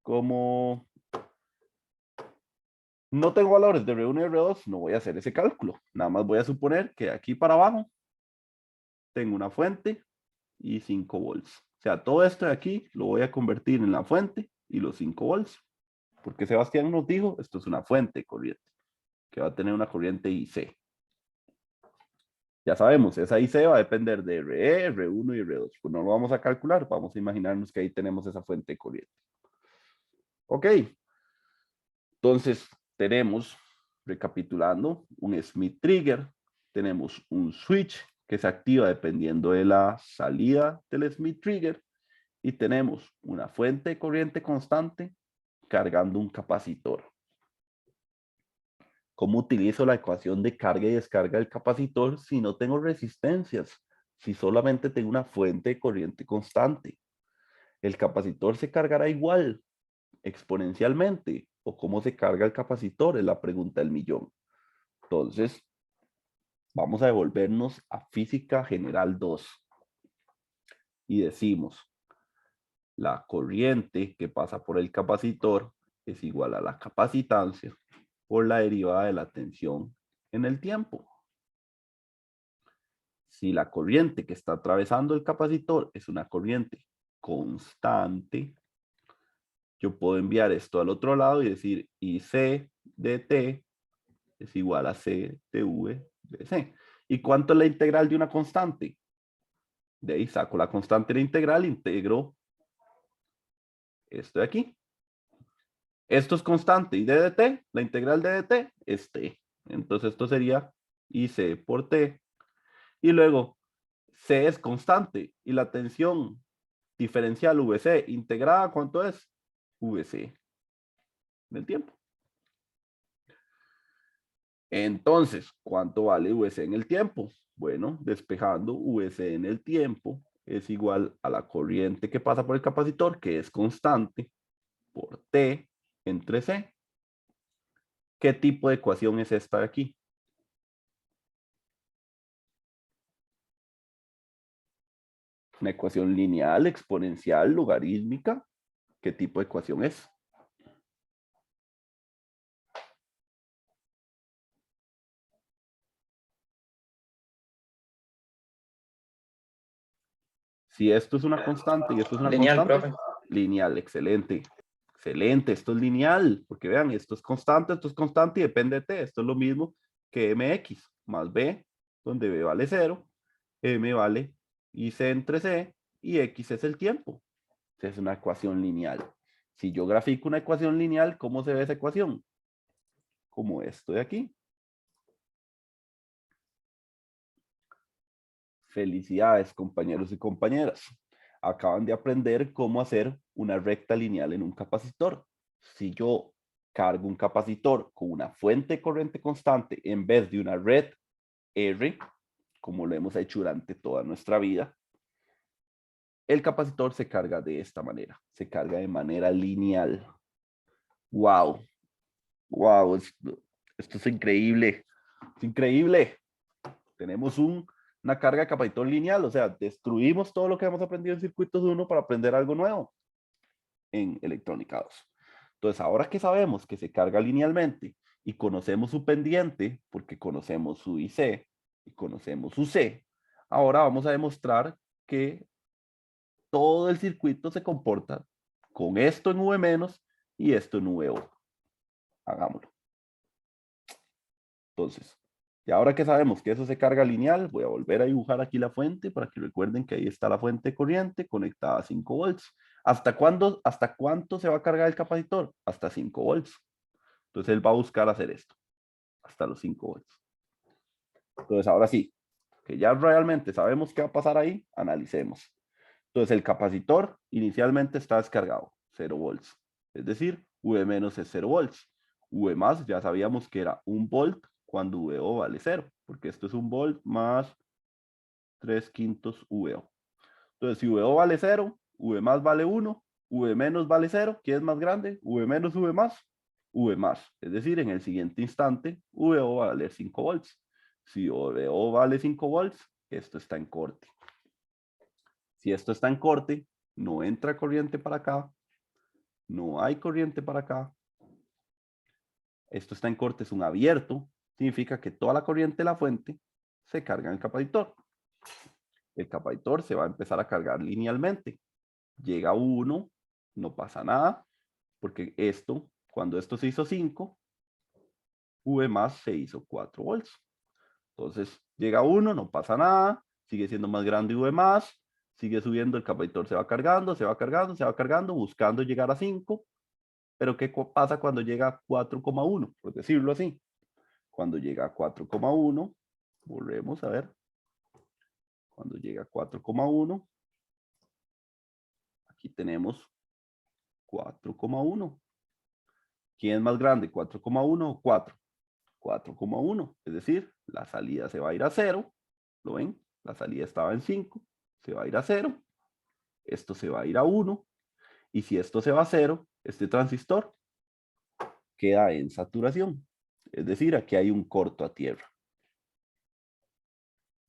Como no tengo valores de R1 y R2, no voy a hacer ese cálculo, nada más voy a suponer que de aquí para abajo tengo una fuente y 5 volts. O sea, todo esto de aquí lo voy a convertir en la fuente y los 5 volts. Porque Sebastián nos dijo, esto es una fuente de corriente, que va a tener una corriente IC. Ya sabemos, esa IC va a depender de RE, R1 y R2. Pues no lo vamos a calcular, vamos a imaginarnos que ahí tenemos esa fuente de corriente. Ok. Entonces, tenemos, recapitulando, un Smith trigger, tenemos un switch que se activa dependiendo de la salida del Smith trigger y tenemos una fuente de corriente constante cargando un capacitor. ¿Cómo utilizo la ecuación de carga y descarga del capacitor si no tengo resistencias? Si solamente tengo una fuente de corriente constante. ¿El capacitor se cargará igual, exponencialmente? ¿O cómo se carga el capacitor? Es la pregunta del millón. Entonces, vamos a devolvernos a Física General 2. Y decimos, la corriente que pasa por el capacitor es igual a la capacitancia por la derivada de la tensión en el tiempo. Si la corriente que está atravesando el capacitor es una corriente constante, yo puedo enviar esto al otro lado y decir IC de T es igual a C de V de C. ¿Y cuánto es la integral de una constante? De ahí saco la constante de la integral, integro esto de aquí. Esto es constante y d de t, la integral de dt es t. Entonces esto sería IC por t. Y luego C es constante y la tensión diferencial VC integrada, ¿cuánto es? VC del tiempo. Entonces, ¿cuánto vale VC en el tiempo? Bueno, despejando, VC en el tiempo es igual a la corriente que pasa por el capacitor, que es constante, por T entre C. ¿Qué tipo de ecuación es esta de aquí? Una ecuación lineal, exponencial, logarítmica. ¿Qué tipo de ecuación es? Si esto es una constante y esto es una Lineal, constante, profe. lineal, excelente. Excelente, esto es lineal, porque vean, esto es constante y depende de t. Esto es lo mismo que mx más b, donde b vale 0, m vale ic entre c y x es el tiempo. Es una ecuación lineal. Si yo grafico una ecuación lineal, ¿cómo se ve esa ecuación? Como esto de aquí. Felicidades, compañeros y compañeras. Acaban de aprender cómo hacer una recta lineal en un capacitor. Si yo cargo un capacitor con una fuente de corriente constante en vez de una red R, como lo hemos hecho durante toda nuestra vida, el capacitor se carga de esta manera. Se carga de manera lineal. ¡Wow! ¡Wow! Esto es increíble. Es increíble. Tenemos una carga de capacitor lineal, o sea, destruimos todo lo que hemos aprendido en circuitos 1 para aprender algo nuevo en electrónica 2. Entonces, ahora que sabemos que se carga linealmente y conocemos su pendiente, porque conocemos su IC y conocemos su C, ahora vamos a demostrar que todo el circuito se comporta con esto en V menos y esto en VO. Hagámoslo. Entonces, y ahora que sabemos que eso se carga lineal, voy a volver a dibujar aquí la fuente para que recuerden que ahí está la fuente de corriente conectada a 5 volts. ¿Hasta cuándo, hasta cuánto se va a cargar el capacitor? Hasta 5 volts. Entonces él va a buscar hacer esto, hasta los 5 volts. Entonces ahora sí, que ya realmente sabemos qué va a pasar ahí, analicemos. Entonces el capacitor inicialmente está descargado, 0 volts. Es decir, V menos es 0 volts. V más ya sabíamos que era 1 volt cuando VO vale 0, porque esto es 1 volt más 3/5 VO. Entonces si VO vale 0, V más vale 1, V menos vale 0, ¿quién es más grande? V menos V más, V más. Es decir, en el siguiente instante, VO va a valer 5 volts. Si VO vale 5 volts, esto está en corte. Si esto está en corte, no entra corriente para acá, no hay corriente para acá. Esto está en corte, es un abierto, significa que toda la corriente de la fuente se carga en el capacitor. El capacitor se va a empezar a cargar linealmente. Llega a 1, no pasa nada, porque esto, cuando esto se hizo 5, V más se hizo 4 volts. Entonces llega a 1, no pasa nada, sigue siendo más grande V más, sigue subiendo, el capacitor se va cargando, se va cargando, se va cargando, buscando llegar a 5. Pero ¿qué pasa cuando llega a 4,1? Por decirlo así. Cuando llega a 4,1, volvemos a ver. Cuando llega a 4,1, aquí tenemos 4,1. ¿Quién es más grande, 4,1 o 4? 4,1. Es decir, la salida se va a ir a 0. ¿Lo ven? La salida estaba en 5. Se va a ir a 0. Esto se va a ir a 1. Y si esto se va a 0, este transistor queda en saturación. Es decir, aquí hay un corto a tierra.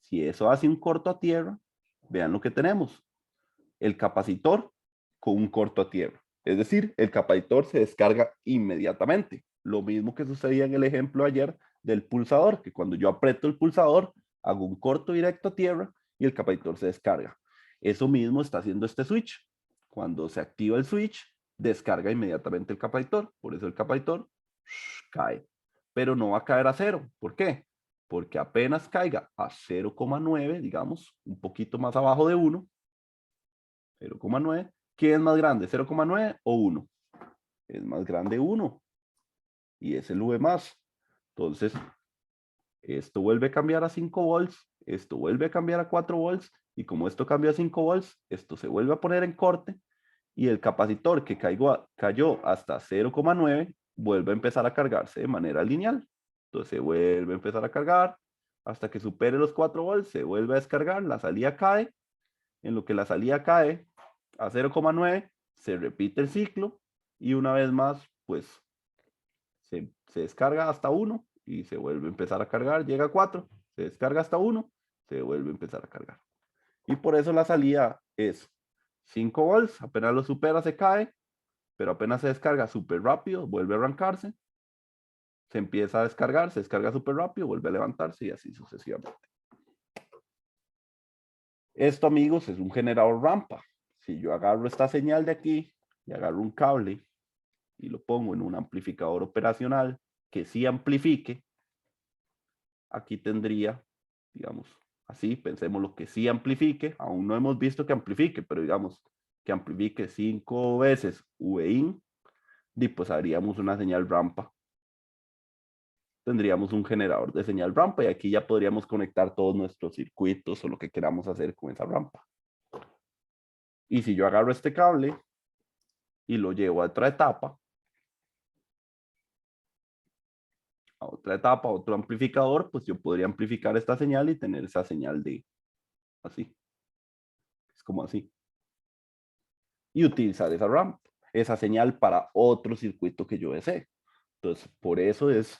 Si eso hace un corto a tierra, vean lo que tenemos. El capacitor con un corto a tierra. Es decir, el capacitor se descarga inmediatamente. Lo mismo que sucedía en el ejemplo ayer del pulsador, que cuando yo aprieto el pulsador, hago un corto directo a tierra y el capacitor se descarga. Eso mismo está haciendo este switch. Cuando se activa el switch, descarga inmediatamente el capacitor. Por eso el capacitor cae. Pero no va a caer a 0. ¿Por qué? Porque apenas caiga a 0,9, digamos, un poquito más abajo de 1, 0,9, ¿quién es más grande, 0,9 o 1? Es más grande 1 y es el V más. Entonces, esto vuelve a cambiar a 5 volts, esto vuelve a cambiar a 4 volts y como esto cambia a 5 volts, esto se vuelve a poner en corte y el capacitor que cayó hasta 0,9 vuelve a empezar a cargarse de manera lineal. Entonces se vuelve a empezar a cargar hasta que supere los 4 volts, se vuelve a descargar, la salida cae. En lo que la salida cae a 0,9, se repite el ciclo y una vez más, pues se descarga hasta 1 y se vuelve a empezar a cargar, llega a 4, se descarga hasta 1, se vuelve a empezar a cargar. Y por eso la salida es 5 volts, apenas lo supera se cae, pero apenas se descarga súper rápido, vuelve a arrancarse, se empieza a descargar, se descarga súper rápido, vuelve a levantarse y así sucesivamente. Esto, amigos, es un generador rampa. Si yo agarro esta señal de aquí y agarro un cable y lo pongo en un amplificador operacional que sí amplifique, aquí tendría, digamos, así, pensemos lo que sí amplifique, aún no hemos visto que amplifique, pero digamos que amplifique 5 veces Vin, y pues haríamos una señal rampa. Tendríamos un generador de señal rampa y aquí ya podríamos conectar todos nuestros circuitos o lo que queramos hacer con esa rampa. Y si yo agarro este cable y lo llevo a otra etapa, a otro amplificador, pues yo podría amplificar esta señal y tener esa señal de así. Es como así. Y utilizar esa rampa, esa señal para otro circuito que yo desee. Entonces, por eso es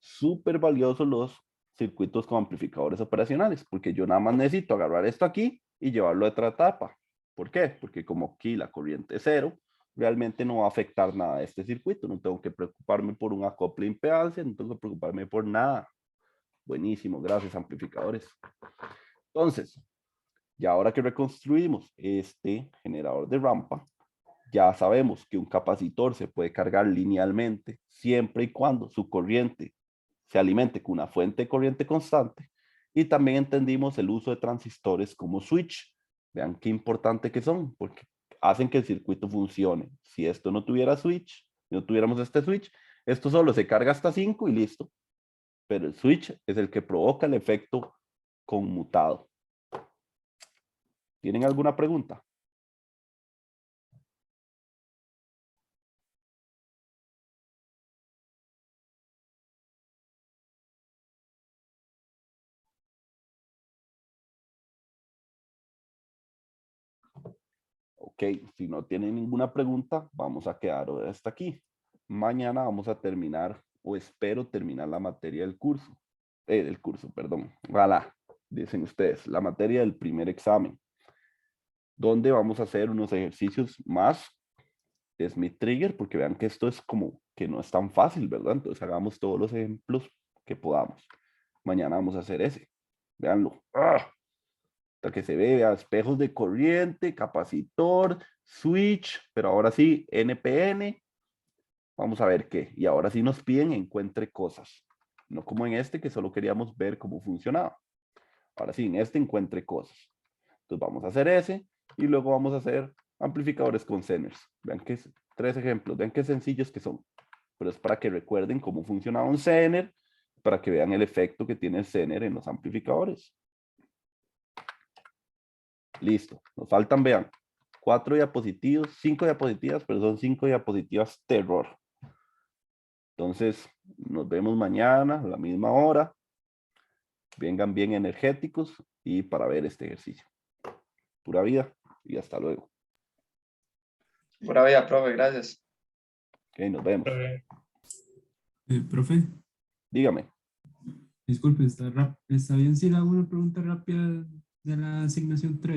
súper valioso los circuitos con amplificadores operacionales, porque yo nada más necesito agarrar esto aquí y llevarlo a otra etapa. ¿Por qué? Porque como aquí la corriente es 0, realmente no va a afectar nada a este circuito. No tengo que preocuparme por un acople de impedancia, no tengo que preocuparme por nada. Buenísimo, gracias amplificadores. Entonces, ya ahora que reconstruimos este generador de rampa, ya sabemos que un capacitor se puede cargar linealmente siempre y cuando su corriente se alimente con una fuente de corriente constante. Y también entendimos el uso de transistores como switch. Vean qué importante que son, porque hacen que el circuito funcione. Si esto no tuviera switch, si no tuviéramos este switch, esto solo se carga hasta 5 y listo. Pero el switch es el que provoca el efecto conmutado. ¿Tienen alguna pregunta? Ok, si no tienen ninguna pregunta, vamos a quedar hasta aquí. Mañana vamos a terminar, o espero terminar la materia del curso, perdón. Ojalá, dicen ustedes, la materia del primer examen, donde vamos a hacer unos ejercicios más de Smith Trigger, porque vean que esto es como que no es tan fácil, ¿verdad? Entonces hagamos todos los ejemplos que podamos. Mañana vamos a hacer ese. Veanlo. ¡Ah! Hasta que se vea espejos de corriente, capacitor, switch, pero ahora sí, NPN. Vamos a ver qué. Y ahora sí nos piden encuentre cosas. No como en este que solo queríamos ver cómo funcionaba. Ahora sí, en este encuentre cosas. Entonces vamos a hacer ese y luego vamos a hacer amplificadores con Zeners. Vean que 3 ejemplos, vean qué sencillos que son. Pero es para que recuerden cómo funcionaba un Zener, para que vean el efecto que tiene el Zener en los amplificadores. Listo, nos faltan, vean, 4 diapositivas, 5 diapositivas, pero son 5 diapositivas terror. Entonces, nos vemos mañana a la misma hora. Vengan bien energéticos y para ver este ejercicio. Pura vida y hasta luego. Pura vida, profe, gracias. Ok, nos vemos. Profe, Dígame. disculpe, ¿está bien si le hago una pregunta rápida de la asignación 3?